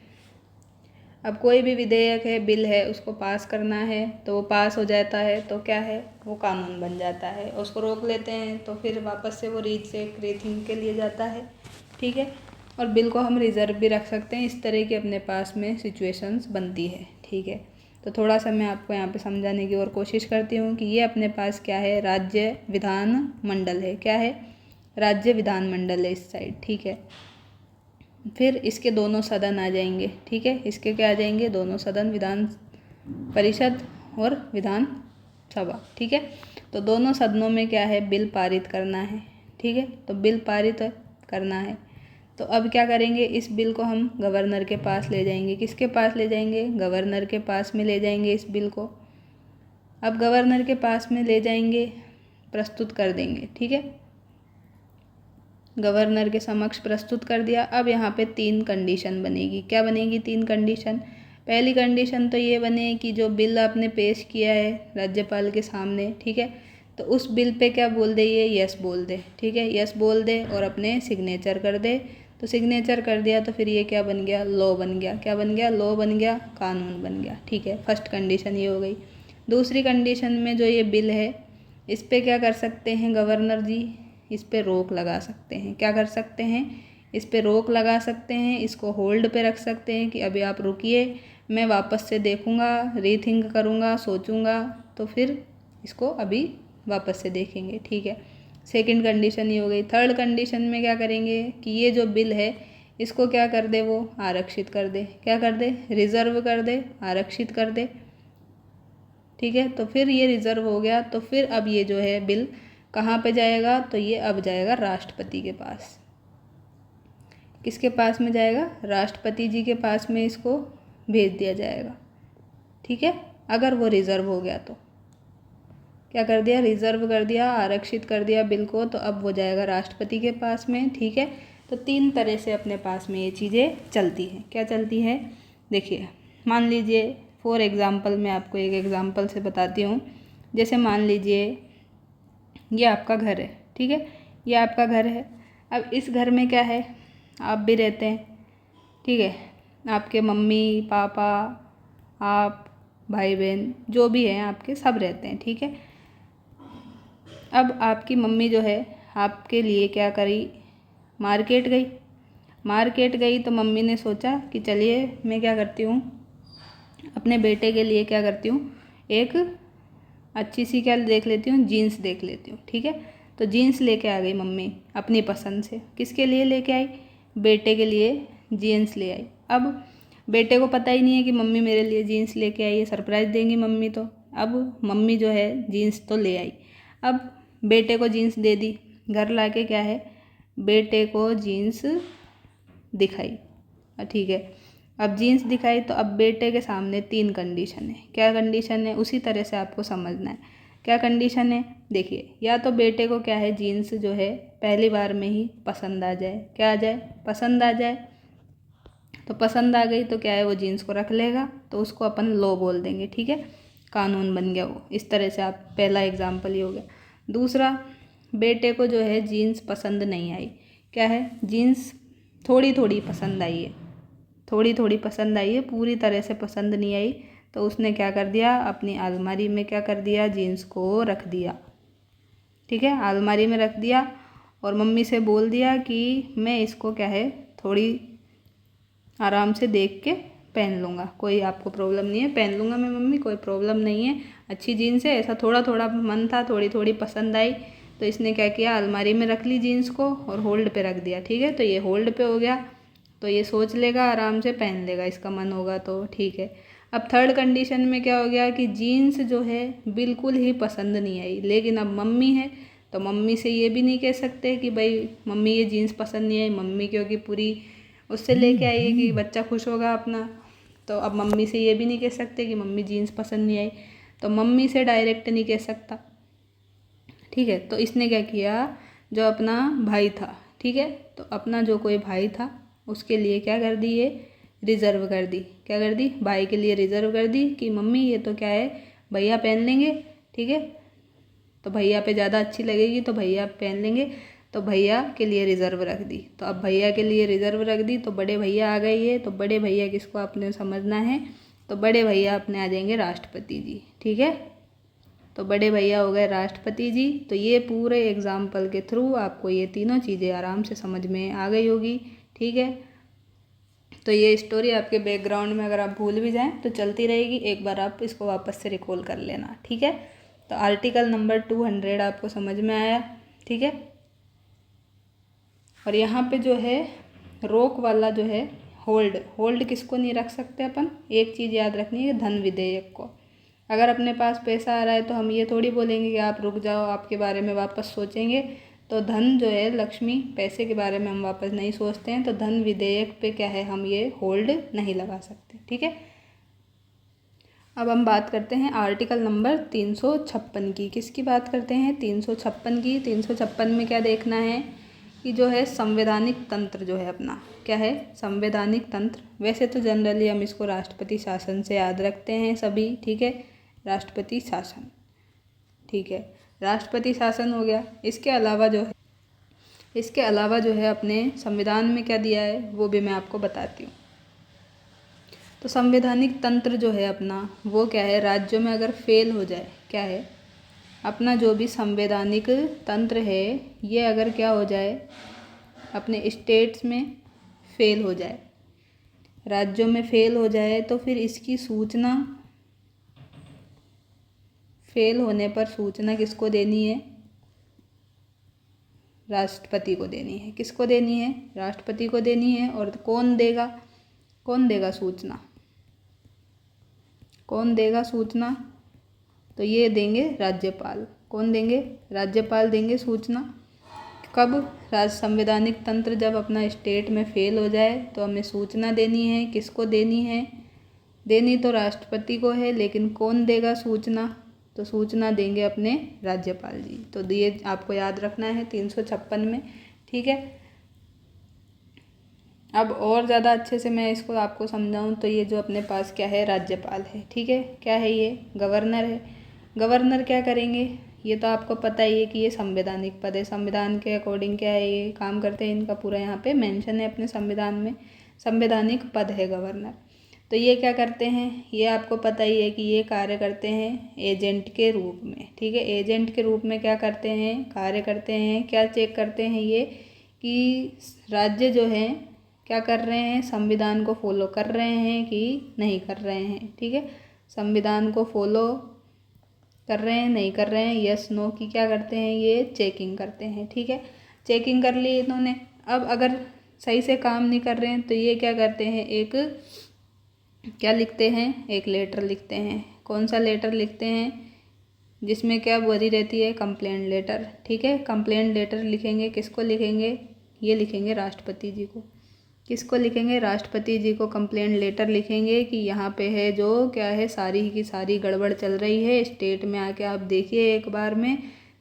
S1: अब कोई भी विधेयक है, बिल है, उसको पास करना है तो वो पास हो जाता है तो क्या है, वो कानून बन जाता है। उसको रोक लेते हैं तो फिर वापस से वो रीथिंक के लिए जाता है, ठीक है। और बिल को हम रिजर्व भी रख सकते हैं, इस तरह की अपने पास में सिचुएशंस बनती है, ठीक है। तो थोड़ा सा मैं आपको यहाँ पे समझाने की और कोशिश करती हूँ कि ये अपने पास क्या है, राज्य विधान मंडल है। क्या है? राज्य विधान मंडल है इस साइड, ठीक है। फिर इसके दोनों सदन आ जाएंगे, ठीक है। इसके क्या आ जाएंगे? दोनों सदन, विधान परिषद और विधान सभा, ठीक है। तो दोनों सदनों में क्या है? बिल पारित करना है, ठीक है। तो बिल पारित करना है, तो अब क्या करेंगे? इस बिल को हम गवर्नर के पास ले जाएंगे। किसके पास ले जाएंगे? गवर्नर के पास में ले जाएंगे इस बिल को। अब गवर्नर के पास में ले जाएंगे, प्रस्तुत कर देंगे, ठीक है। गवर्नर के समक्ष प्रस्तुत कर दिया। अब यहाँ पे 3 कंडीशन बनेगी। क्या बनेगी? 3 कंडीशन। पहली कंडीशन तो ये बने कि जो बिल आपने पेश किया है राज्यपाल के सामने, ठीक है, तो उस बिल पे क्या बोल दे? ये यस बोल दे, ठीक है, यस बोल दे और अपने सिग्नेचर कर दे। तो सिग्नेचर कर दिया तो फिर ये क्या बन गया? लॉ बन गया। क्या बन गया? लॉ बन गया, कानून बन गया, ठीक है। फर्स्ट कंडीशन ये हो गई। दूसरी कंडीशन में जो ये बिल है, इस पे क्या कर सकते हैं गवर्नर जी? इस पे रोक लगा सकते हैं। क्या कर सकते हैं? इस पे रोक लगा सकते हैं, इसको होल्ड पे रख सकते हैं कि अभी आप रुकिए, मैं वापस से देखूंगा, रीथिंक करूंगा, सोचूंगा, तो फिर इसको अभी वापस से देखेंगे, ठीक है। सेकंड कंडीशन ये हो गई। थर्ड कंडीशन में क्या करेंगे कि ये जो बिल है इसको क्या कर दे? वो आरक्षित कर दे। क्या कर दे? रिजर्व कर दे, आरक्षित कर दे, ठीक है। तो फिर ये रिजर्व हो गया, तो फिर अब ये जो है बिल कहाँ पे जाएगा? तो ये अब जाएगा राष्ट्रपति के पास। किसके पास में जाएगा? राष्ट्रपति जी के पास में इसको भेज दिया जाएगा, ठीक है। अगर वो रिजर्व हो गया तो क्या कर दिया? रिजर्व कर दिया, आरक्षित कर दिया बिल को, तो अब वो जाएगा राष्ट्रपति के पास में, ठीक है। तो 3 तरह से अपने पास में ये चीज़ें चलती हैं। क्या चलती है? देखिए, मान लीजिए फॉर एग्ज़ाम्पल, मैं आपको एक एग्ज़ाम्पल से बताती हूँ। जैसे मान लीजिए ये आपका घर है, ठीक है, ये आपका घर है। अब इस घर में क्या है? आप भी रहते हैं, ठीक है, आपके मम्मी पापा, आप, भाई बहन, जो भी हैं आपके, सब रहते हैं, ठीक है। अब आपकी मम्मी जो है आपके लिए क्या करी? मार्केट गई। मार्केट गई तो मम्मी ने सोचा कि चलिए मैं क्या करती हूँ, अपने बेटे के लिए क्या करती हूँ, एक अच्छी सी क्या देख लेती हूँ, जीन्स देख लेती हूँ, ठीक है। तो जीन्स लेके आ गई मम्मी अपनी पसंद से। किसके लिए लेके आई? बेटे के लिए जीन्स ले आई। अब बेटे को पता ही नहीं है कि मम्मी मेरे लिए जीन्स लेके आई है, सरप्राइज़ देंगी मम्मी तो। अब मम्मी जो है जीन्स तो ले आई, अब बेटे को जीन्स दे दी। घर लाके क्या है, बेटे को जीन्स दिखाई, ठीक है। अब जीन्स दिखाई तो अब बेटे के सामने 3 कंडीशन है। क्या कंडीशन है? उसी तरह से आपको समझना है। क्या कंडीशन है? देखिए, या तो बेटे को क्या है, जीन्स जो है पहली बार में ही पसंद आ जाए। क्या आ जाए? पसंद आ जाए। तो पसंद आ गई तो क्या है, वो जीन्स को रख लेगा, तो उसको अपन लॉ बोल देंगे, ठीक है, कानून बन गया वो। इस तरह से आप, पहला एग्जाम्पल ये हो गया। दूसरा, बेटे को जो है जीन्स पसंद नहीं आई। क्या है? जीन्स थोड़ी थोड़ी पसंद आई है, थोड़ी थोड़ी पसंद आई है, पूरी तरह से पसंद नहीं आई। तो उसने क्या कर दिया? अपनी अलमारी में क्या कर दिया? जीन्स को रख दिया, ठीक है, अलमारी में रख दिया। और मम्मी से बोल दिया कि मैं इसको क्या है, थोड़ी आराम से देख के पहन लूँगा, कोई आपको प्रॉब्लम नहीं है, पहन लूँगा मैं मम्मी, कोई प्रॉब्लम नहीं है, अच्छी जीन्स है। ऐसा थोड़ा थोड़ा मन था, थोड़ी थोड़ी पसंद आई, तो इसने क्या किया, अलमारी में रख ली जीन्स को और होल्ड पे रख दिया, ठीक है। तो ये होल्ड पे हो गया, तो ये सोच लेगा, आराम से पहन लेगा, इसका मन होगा तो, ठीक है। अब थर्ड कंडीशन में क्या हो गया कि जीन्स जो है बिल्कुल ही पसंद नहीं आई, लेकिन अब मम्मी है तो मम्मी से ये भी नहीं कह सकते कि भाई मम्मी ये जीन्स पसंद नहीं आई, मम्मी क्योंकि पूरी उससे लेके आई है कि बच्चा खुश होगा अपना। तो अब मम्मी से ये भी नहीं कह सकते कि मम्मी जीन्स पसंद नहीं आई, तो मम्मी से डायरेक्ट नहीं कह सकता, ठीक है। तो इसने क्या किया, जो अपना भाई था, ठीक है, तो अपना जो कोई भाई था उसके लिए क्या कर दी, ये रिज़र्व कर दी। क्या कर दी? भाई के लिए रिज़र्व कर दी कि मम्मी ये तो क्या है, भैया पहन लेंगे, ठीक है, तो भैया पे ज़्यादा अच्छी लगेगी तो भैया पहन लेंगे, तो भैया के लिए रिज़र्व रख दी। तो अब भैया के लिए रिज़र्व रख दी तो बड़े भैया आ गए ये, तो बड़े भैया किसको आपने समझना है, तो बड़े भैया अपने आ जाएंगे राष्ट्रपति जी, ठीक है। तो बड़े भैया हो गए राष्ट्रपति जी। तो ये पूरे एग्जाम्पल के थ्रू आपको ये तीनों चीज़ें आराम से समझ में आ गई होगी, ठीक है। तो ये स्टोरी आपके बैकग्राउंड में अगर आप भूल भी जाएं तो चलती रहेगी, एक बार आप इसको वापस से रिकॉल कर लेना, ठीक है। तो आर्टिकल नंबर 200 आपको समझ में आया, ठीक है। और यहाँ पे जो है रोक वाला जो है होल्ड, होल्ड किसको नहीं रख सकते अपन, एक चीज़ याद रखनी है, धन विधेयक को। अगर अपने पास पैसा आ रहा है तो हम ये थोड़ी बोलेंगे कि आप रुक जाओ, आपके बारे में वापस सोचेंगे। तो धन जो है, लक्ष्मी, पैसे के बारे में हम वापस नहीं सोचते हैं, तो धन विधेयक पे क्या है, हम ये होल्ड नहीं लगा सकते, ठीक है। अब हम बात करते हैं आर्टिकल नंबर 356 की। किसकी बात करते हैं, 356 की। 356 में क्या देखना है कि जो है संवैधानिक तंत्र जो है अपना, क्या है, संवैधानिक तंत्र। वैसे तो जनरली हम इसको राष्ट्रपति शासन से याद रखते हैं सभी, ठीक है, राष्ट्रपति शासन, ठीक है, राष्ट्रपति शासन हो गया। इसके अलावा जो है अपने संविधान में क्या दिया है वो भी मैं आपको बताती हूँ। तो संवैधानिक तंत्र जो है अपना वो क्या है, राज्यों में अगर फेल हो जाए, क्या है, अपना जो भी संवैधानिक तंत्र है ये अगर क्या हो जाए, अपने स्टेट्स में फेल हो जाए, राज्यों में फेल हो जाए, तो फिर इसकी सूचना, फेल होने पर सूचना किसको देनी है, राष्ट्रपति को देनी है। किसको देनी है, राष्ट्रपति को देनी है। और कौन देगा सूचना, कौन देगा सूचना, तो ये देंगे राज्यपाल। कौन देंगे, राज्यपाल देंगे सूचना। कब, संवैधानिक तंत्र जब अपना स्टेट में फेल हो जाए तो हमें सूचना देनी है। किसको देनी है, देनी तो राष्ट्रपति को है, लेकिन कौन देगा सूचना, तो सूचना देंगे अपने राज्यपाल जी। तो ये आपको याद रखना है 356 में, ठीक है। अब और ज़्यादा अच्छे से मैं इसको आपको समझाऊं तो ये जो अपने पास क्या है, राज्यपाल है, ठीक है। क्या है ये, गवर्नर है। गवर्नर क्या करेंगे, ये तो आपको पता ही है कि ये संवैधानिक पद है, संविधान के अकॉर्डिंग क्या है ये काम करते हैं, इनका पूरा यहाँ पे मेंशन है अपने संविधान में, संवैधानिक पद है गवर्नर। तो ये क्या करते हैं, ये आपको पता ही है कि ये कार्य करते हैं एजेंट के रूप में, ठीक है। एजेंट के रूप में क्या करते हैं, कार्य करते हैं। क्या चेक करते हैं ये कि राज्य जो है क्या कर रहे हैं, संविधान को फॉलो कर रहे हैं कि नहीं कर रहे हैं, ठीक है। संविधान को फॉलो कर रहे हैं, नहीं कर रहे हैं, यस नो की क्या करते हैं, ये चेकिंग करते हैं, ठीक है। चेकिंग कर ली इन्होंने। अब अगर सही से काम नहीं कर रहे हैं तो ये क्या करते हैं, एक क्या लिखते हैं, एक लेटर लिखते हैं। कौन सा लेटर लिखते हैं, जिसमें क्या भरी रहती है, कंप्लेंट लेटर, ठीक है। कंप्लेंट लेटर लिखेंगे, किसको लिखेंगे, ये लिखेंगे राष्ट्रपति जी को। किसको लिखेंगे, राष्ट्रपति जी को कंप्लेंट लेटर लिखेंगे कि यहाँ पे है जो क्या है, सारी की सारी गड़बड़ चल रही है स्टेट में, आके आप देखिए एक बार में।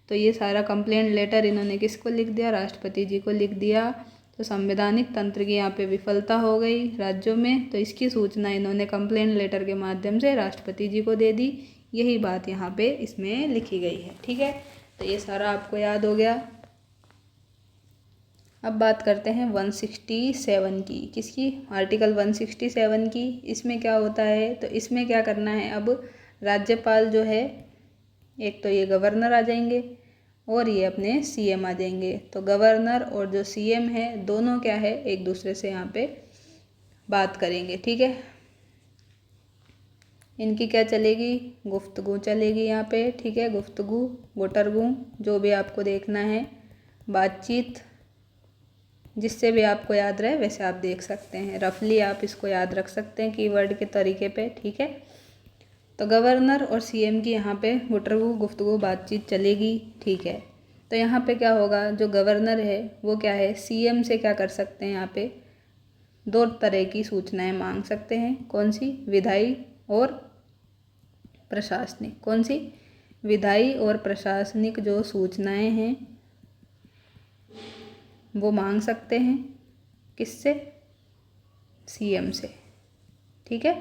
S1: तो ये सारा कंप्लेंट लेटर इन्होंने किसको लिख दिया, राष्ट्रपति जी को लिख दिया। तो संवैधानिक तंत्र की यहाँ पे विफलता हो गई राज्यों में, तो इसकी सूचना इन्होंने कंप्लेंट लेटर के माध्यम से राष्ट्रपति जी को दे दी। यही बात यहाँ पे इसमें लिखी गई है, ठीक है। तो ये सारा आपको याद हो गया। अब बात करते हैं 167 की। किसकी, आर्टिकल 167 की। इसमें क्या होता है, तो इसमें क्या करना है, अब राज्यपाल जो है, एक तो ये गवर्नर आ जाएंगे और ये अपने सीएम आ जाएंगे। तो गवर्नर और जो सीएम है दोनों क्या है, एक दूसरे से यहाँ पे बात करेंगे, ठीक है। इनकी क्या चलेगी, गुफ्तगू चलेगी यहाँ पे, ठीक है। गुफ्तगू, गुटरगू, जो भी आपको देखना है, बातचीत, जिससे भी आपको याद रहे वैसे आप देख सकते हैं, रफली आप इसको याद रख सकते हैं कीवर्ड के तरीके पे, ठीक है। तो गवर्नर और सीएम की यहाँ पे गुटरगू, गुफ्तगू, बातचीत चलेगी, ठीक है। तो यहाँ पे क्या होगा, जो गवर्नर है वो क्या है, सीएम से क्या कर सकते हैं, यहाँ पे दो तरह की सूचनाएं मांग सकते हैं। कौन सी, विधायी और प्रशासनिक। कौन सी, विधायी और प्रशासनिक जो सूचनाएं हैं वो मांग सकते हैं, किससे, सीएम से, ठीक है।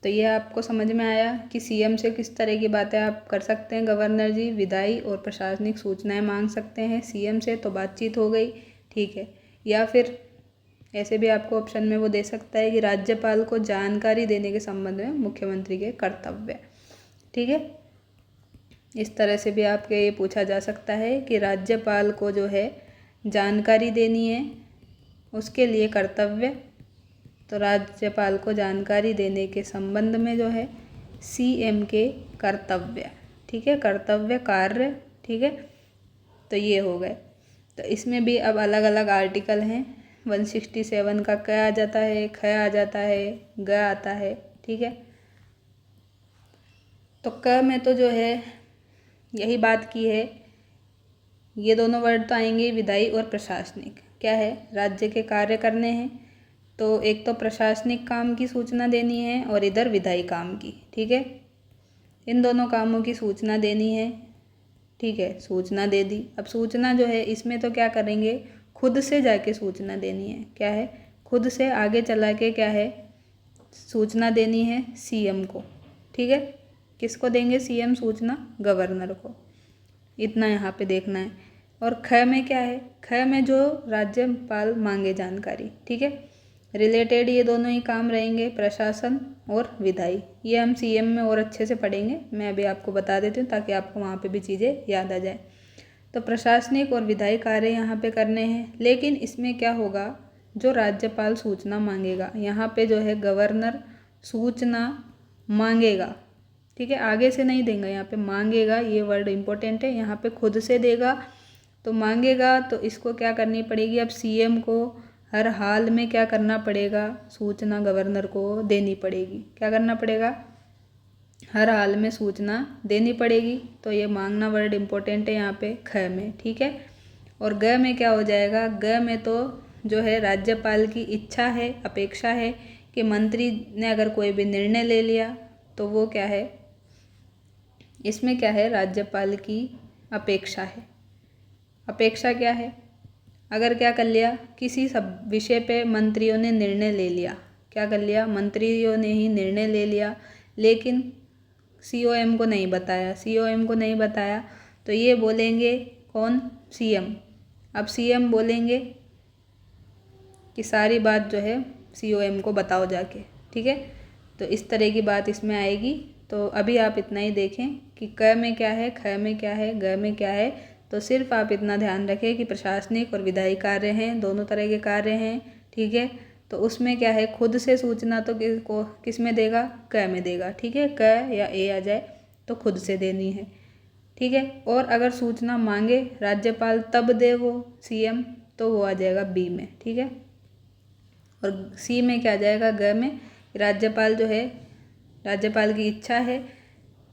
S1: तो ये आपको समझ में आया कि सीएम से किस तरह की बातें आप कर सकते हैं, गवर्नर जी विधायी और प्रशासनिक सूचनाएं मांग सकते हैं सीएम से, तो बातचीत हो गई, ठीक है। या फिर ऐसे भी आपको ऑप्शन में वो दे सकता है कि राज्यपाल को जानकारी देने के संबंध में मुख्यमंत्री के कर्तव्य, ठीक है। इस तरह से भी आपके ये पूछा जा सकता है कि राज्यपाल को जो है जानकारी देनी है उसके लिए कर्तव्य, तो राज्यपाल को जानकारी देने के संबंध में जो है सीएम के कर्तव्य, ठीक है, कर्तव्य कार्य, ठीक है। तो ये हो गए। तो इसमें भी अब अलग अलग आर्टिकल हैं। 167 का क आ जाता है, ख आ जाता है, ग आता है, ठीक है। तो क में तो जो है यही बात की है, ये दोनों वर्ड तो आएंगे विधायी और प्रशासनिक। क्या है, राज्य के कार्य करने हैं, तो एक तो प्रशासनिक काम की सूचना देनी है और इधर विधायी काम की, ठीक है। इन दोनों कामों की सूचना देनी है, ठीक है, सूचना दे दी। अब सूचना जो है इसमें तो क्या करेंगे, खुद से जाके सूचना देनी है। क्या है, खुद से आगे चला के क्या है सूचना देनी है सीएम को, ठीक है। किसको देंगे सीएम सूचना, गवर्नर को। इतना यहाँ पे देखना है। और ख में क्या है, ख में जो राज्यपाल मांगे जानकारी, ठीक है, रिलेटेड ये दोनों ही काम रहेंगे, प्रशासन और विधायी। ये हम सीएम में और अच्छे से पढ़ेंगे, मैं अभी आपको बता देती हूँ ताकि आपको वहाँ पे भी चीज़ें याद आ जाए। तो प्रशासनिक और विधायी कार्य यहाँ पे करने हैं, लेकिन इसमें क्या होगा, जो राज्यपाल सूचना मांगेगा, यहाँ पे जो है गवर्नर सूचना मांगेगा, ठीक है, आगे से नहीं देगा, यहाँ पे मांगेगा, ये वर्ड इम्पोर्टेंट है। यहाँ पे खुद से देगा तो मांगेगा, तो इसको क्या करनी पड़ेगी, अब सीएम को हर हाल में क्या करना पड़ेगा, सूचना गवर्नर को देनी पड़ेगी। क्या करना पड़ेगा, हर हाल में सूचना देनी पड़ेगी। तो ये मांगना वर्ड इम्पोर्टेंट है यहाँ पे ख में, ठीक है। और ग में क्या हो जाएगा, ग में तो जो है राज्यपाल की इच्छा है, अपेक्षा है कि मंत्री ने अगर कोई भी निर्णय ले लिया तो वो क्या है, इसमें क्या है, राज्यपाल की अपेक्षा है। अपेक्षा क्या है, अगर क्या कर लिया, किसी सब विषय पे मंत्रियों ने निर्णय ले लिया, क्या कर लिया, मंत्रियों ने ही निर्णय ले लिया, लेकिन सीओएम को नहीं बताया, सीओएम को नहीं बताया, तो ये बोलेंगे कौन, सीएम। अब सीएम बोलेंगे कि सारी बात जो है सीओएम को बताओ जाके, ठीक है। तो इस तरह की बात इसमें आएगी। तो अभी आप इतना ही देखें कि क में क्या है, ख में क्या है, ग में क्या है। तो सिर्फ आप इतना ध्यान रखें कि प्रशासनिक और विधायी कार्य हैं, दोनों तरह के कार्य हैं, ठीक है। तो उसमें क्या है, खुद से सूचना तो किस में देगा, क में देगा, ठीक है। क या ए आ जाए तो खुद से देनी है, ठीक है। और अगर सूचना मांगे राज्यपाल तब दे वो सीएम, तो वो आ जाएगा बी में, ठीक है। और सी में क्या आ जाएगा, ग में राज्यपाल जो है, राज्यपाल की इच्छा है,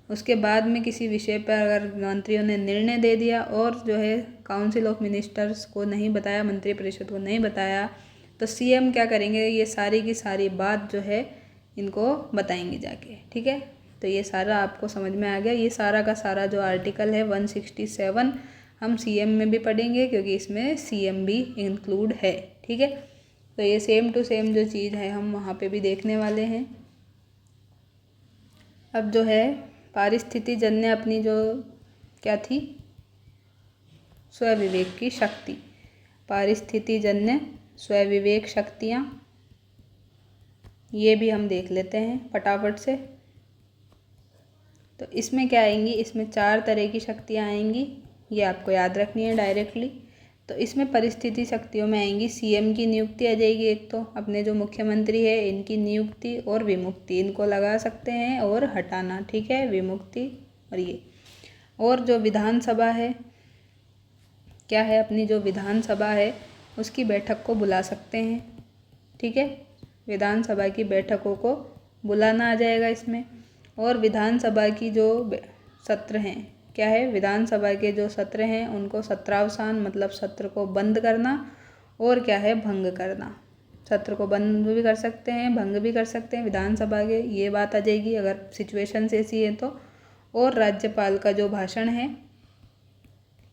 S1: उसके बाद में किसी विषय पर अगर मंत्रियों ने निर्णय दे दिया और जो है काउंसिल ऑफ मिनिस्टर्स को नहीं बताया, मंत्रिपरिषद को नहीं बताया, तो सीएम क्या करेंगे, ये सारी की सारी बात जो है इनको बताएंगे जाके, ठीक है। तो ये सारा आपको समझ में आ गया। ये सारा का सारा जो आर्टिकल है 167 हम सीएम में भी पढ़ेंगे, क्योंकि इसमें सीएम भी इंक्लूड है, ठीक है। तो ये सेम टू सेम जो चीज़ है हम वहाँ पे भी देखने वाले हैं। अब जो है पारिस्थिति जन्य अपनी जो क्या थी, स्वविवेक की शक्ति, पारिस्थिति जन्य स्वविवेक शक्तियाँ, ये भी हम देख लेते हैं फटाफट से। तो इसमें क्या आएंगी, इसमें 4 तरह की शक्तियाँ आएंगी, ये आपको याद रखनी है डायरेक्टली। तो इसमें परिस्थिति शक्तियों में आएंगी सीएम की नियुक्ति आ जाएगी, एक तो अपने जो मुख्यमंत्री है इनकी नियुक्ति और विमुक्ति, इनको लगा सकते हैं और हटाना, ठीक है, विमुक्ति और ये। और जो विधानसभा है, क्या है, अपनी जो विधानसभा है उसकी बैठक को बुला सकते हैं, ठीक है, विधानसभा की बैठकों को बुलाना आ जाएगा इसमें। और विधानसभा की जो सत्र हैं, क्या है, विधानसभा के जो सत्र हैं उनको सत्रावसान मतलब सत्र को बंद करना, और क्या है, भंग करना। सत्र को बंद भी कर सकते हैं, भंग भी कर सकते हैं विधानसभा के, ये बात आ जाएगी अगर सिचुएशन ऐसी है तो। और राज्यपाल का जो भाषण है,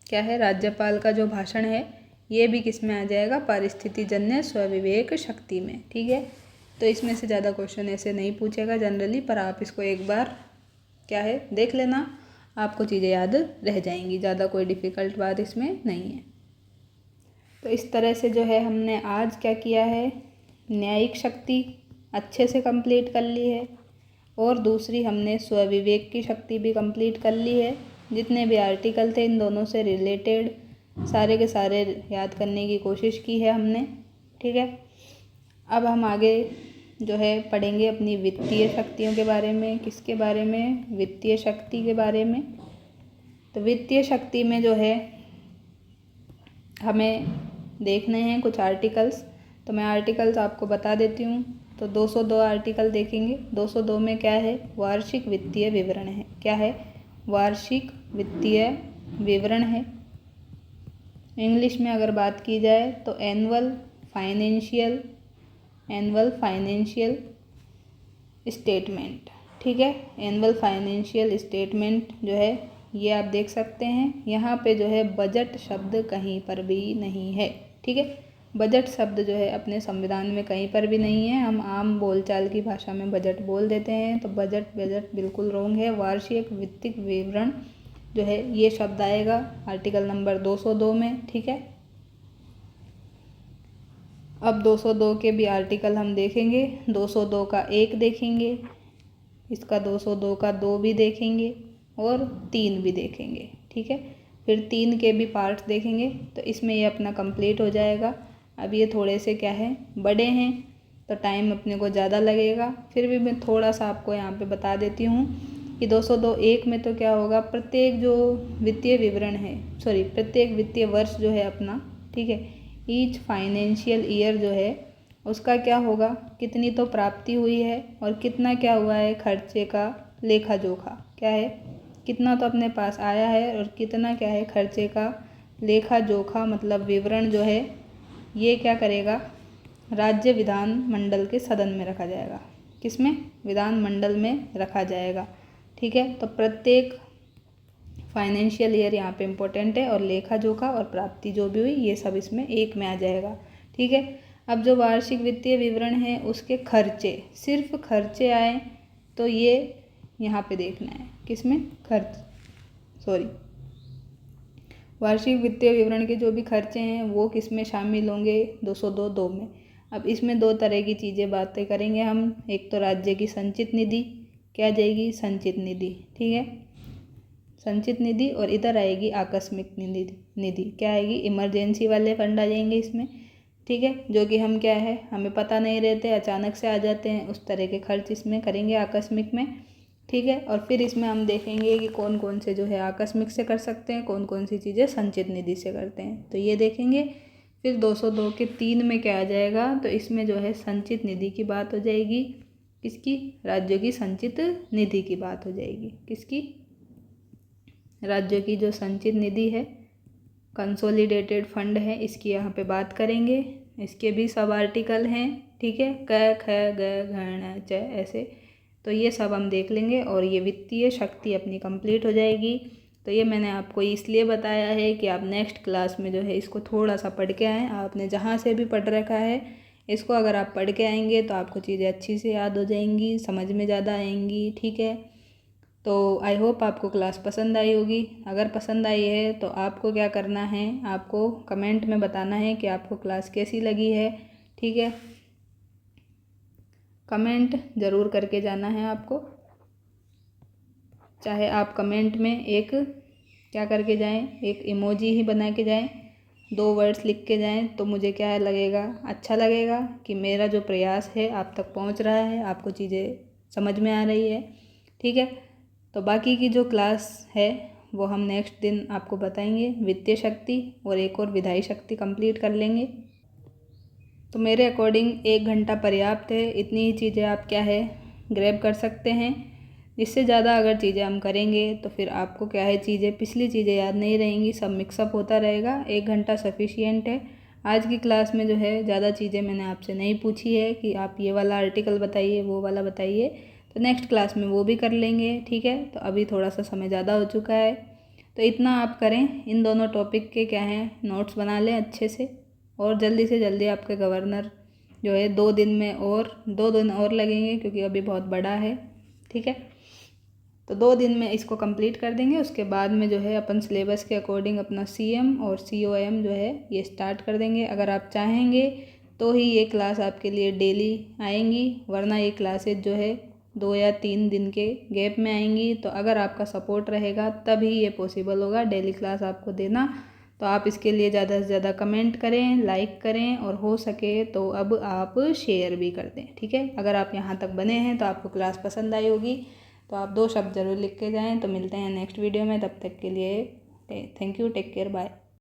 S1: क्या है, राज्यपाल का जो भाषण है ये भी किस में आ जाएगा, पारिस्थिति जन्य स्वविवेक शक्ति में, ठीक है। तो इसमें से ज़्यादा क्वेश्चन ऐसे नहीं पूछेगा जनरली, पर आप इसको एक बार क्या है देख लेना, आपको चीज़ें याद रह जाएंगी, ज़्यादा कोई डिफ़िकल्ट बात इसमें नहीं है। तो इस तरह से जो है हमने आज क्या किया है, न्यायिक शक्ति अच्छे से कंप्लीट कर ली है, और दूसरी हमने स्वविवेक की शक्ति भी कंप्लीट कर ली है। जितने भी आर्टिकल थे इन दोनों से रिलेटेड सारे के सारे याद करने की कोशिश की है हमने, ठीक है। अब हम आगे जो है पढ़ेंगे अपनी वित्तीय शक्तियों के बारे में। किसके बारे में? वित्तीय शक्ति के बारे में। तो वित्तीय शक्ति में जो है हमें देखने हैं कुछ आर्टिकल्स। तो मैं आर्टिकल्स आपको बता देती हूँ। तो 202 आर्टिकल देखेंगे। 202 में क्या है? वार्षिक वित्तीय विवरण है। क्या है? वार्षिक वित्तीय विवरण है। इंग्लिश में अगर बात की जाए तो एनुअल फाइनेंशियल स्टेटमेंट। ठीक है, एनुअल फाइनेंशियल स्टेटमेंट जो है ये आप देख सकते हैं। यहाँ पे जो है बजट शब्द कहीं पर भी नहीं है। ठीक है, बजट शब्द जो है अपने संविधान में कहीं पर भी नहीं है। हम आम बोलचाल की भाषा में बजट बोल देते हैं, तो बजट बिल्कुल रॉन्ग है। वार्षिक वित्तीय विवरण जो है ये शब्द आएगा आर्टिकल नंबर 202 में। ठीक है, अब 202 के भी आर्टिकल हम देखेंगे। 202 का 1 देखेंगे, इसका 202 का 2 भी देखेंगे और 3 भी देखेंगे। ठीक है, फिर 3 के भी पार्ट्स देखेंगे। तो इसमें ये अपना कंप्लीट हो जाएगा। अब ये थोड़े से क्या है, बड़े हैं, तो टाइम अपने को ज़्यादा लगेगा। फिर भी मैं थोड़ा सा आपको यहाँ पे बता देती हूँ कि 202(1) में तो क्या होगा, प्रत्येक जो वित्तीय विवरण है, प्रत्येक वित्तीय वर्ष जो है अपना, ठीक है, ईच फाइनेंशियल ईयर जो है उसका क्या होगा, कितनी तो प्राप्ति हुई है और कितना क्या हुआ है खर्चे का लेखा जोखा। क्या है, कितना तो अपने पास आया है और कितना क्या है खर्चे का लेखा जोखा, मतलब विवरण जो है ये क्या करेगा, राज्य विधान मंडल के सदन में रखा जाएगा। किसमें? विधान मंडल में रखा जाएगा। ठीक है, तो प्रत्येक फाइनेंशियल ईयर यहाँ पे इम्पोर्टेंट है और लेखा जोखा और प्राप्ति जो भी हुई ये सब इसमें एक में आ जाएगा। ठीक है, अब जो वार्षिक वित्तीय विवरण है उसके खर्चे, सिर्फ खर्चे आए तो ये यहाँ पे देखना है। किसमें? वार्षिक वित्तीय विवरण के जो भी खर्चे हैं वो किस में शामिल होंगे? 202(2) में। अब इसमें दो तरह की चीज़ें बातें करेंगे हम। एक तो राज्य की संचित निधि, क्या जाएगी? संचित निधि। ठीक है, संचित निधि, और इधर आएगी आकस्मिक निधि। क्या आएगी? इमरजेंसी वाले फंड आ जाएंगे इसमें। ठीक है, जो कि हम क्या है, हमें पता नहीं रहते, अचानक से आ जाते हैं, उस तरह के खर्च इसमें करेंगे आकस्मिक में। ठीक है, और फिर इसमें हम देखेंगे कि कौन कौन से जो है आकस्मिक से कर सकते हैं, कौन कौन सी चीज़ें संचित निधि से करते हैं, तो ये देखेंगे। फिर 202 के 3 में क्या आ जाएगा, तो इसमें जो है संचित निधि की बात हो जाएगी। किसकी? राज्यों की संचित निधि की बात हो जाएगी। किसकी? राज्यों की जो संचित निधि है, कंसोलिडेटेड फंड है, इसकी यहाँ पे बात करेंगे। इसके भी सब आर्टिकल हैं। ठीक है, क ख ग घ ण च ऐसे, तो ये सब हम देख लेंगे और ये वित्तीय शक्ति अपनी कंप्लीट हो जाएगी। तो ये मैंने आपको इसलिए बताया है कि आप नेक्स्ट क्लास में जो है इसको थोड़ा सा पढ़ के आएँ। आपने जहाँ से भी पढ़ रखा है इसको अगर आप पढ़ के आएंगे तो आपको चीज़ें अच्छी से याद हो जाएंगी, समझ में ज़्यादा आएंगी। ठीक है, तो आई होप आपको क्लास पसंद आई होगी। अगर पसंद आई है तो आपको क्या करना है, आपको कमेंट में बताना है कि आपको क्लास कैसी लगी है। ठीक है, कमेंट ज़रूर करके जाना है आपको। चाहे आप कमेंट में एक क्या करके जाएं, एक इमोजी ही बना के जाएं, 2 वर्ड्स लिख के जाएं, तो मुझे क्या लगेगा, अच्छा लगेगा कि मेरा जो प्रयास है आप तक पहुंच रहा है, आपको चीज़ें समझ में आ रही है। ठीक है, तो बाकी की जो क्लास है वो हम नेक्स्ट दिन आपको बताएंगे। वित्तीय शक्ति और एक और विधायी शक्ति कंप्लीट कर लेंगे। तो मेरे अकॉर्डिंग 1 घंटा पर्याप्त है। इतनी ही चीज़ें आप क्या है ग्रैब कर सकते हैं। इससे ज़्यादा अगर चीज़ें हम करेंगे तो फिर आपको क्या है, चीज़ें पिछली चीज़ें याद नहीं रहेंगी, सब मिक्सअप होता रहेगा। 1 घंटा सफिशियंट है। आज की क्लास में जो है ज़्यादा चीज़ें मैंने आपसे नहीं पूछी है कि आप ये वाला आर्टिकल बताइए, वो वाला बताइए, तो नेक्स्ट क्लास में वो भी कर लेंगे। ठीक है, तो अभी थोड़ा सा समय ज़्यादा हो चुका है, तो इतना आप करें। इन दोनों टॉपिक के क्या हैं, नोट्स बना लें अच्छे से, और जल्दी से जल्दी आपके गवर्नर जो है 2 दिन में, और 2 दिन और लगेंगे क्योंकि अभी बहुत बड़ा है। ठीक है, तो 2 दिन में इसको कंप्लीट कर देंगे। उसके बाद में जो है अपन सिलेबस के अकॉर्डिंग अपना CM और COM जो है ये स्टार्ट कर देंगे। अगर आप चाहेंगे तो ही ये क्लास आपके लिए डेली आएंगी, वरना ये क्लासेज जो है 2 या 3 दिन के गैप में आएंगी। तो अगर आपका सपोर्ट रहेगा तभी ये पॉसिबल होगा डेली क्लास आपको देना। तो आप इसके लिए ज़्यादा से ज़्यादा कमेंट करें, लाइक करें और हो सके तो अब आप शेयर भी कर दें, ठीक है। अगर आप यहाँ तक बने हैं तो आपको क्लास पसंद आई होगी, तो आप 2 शब्द ज़रूर लिख के जाएँ। तो मिलते हैं नेक्स्ट वीडियो में, तब तक के लिए thank you, take care, bye.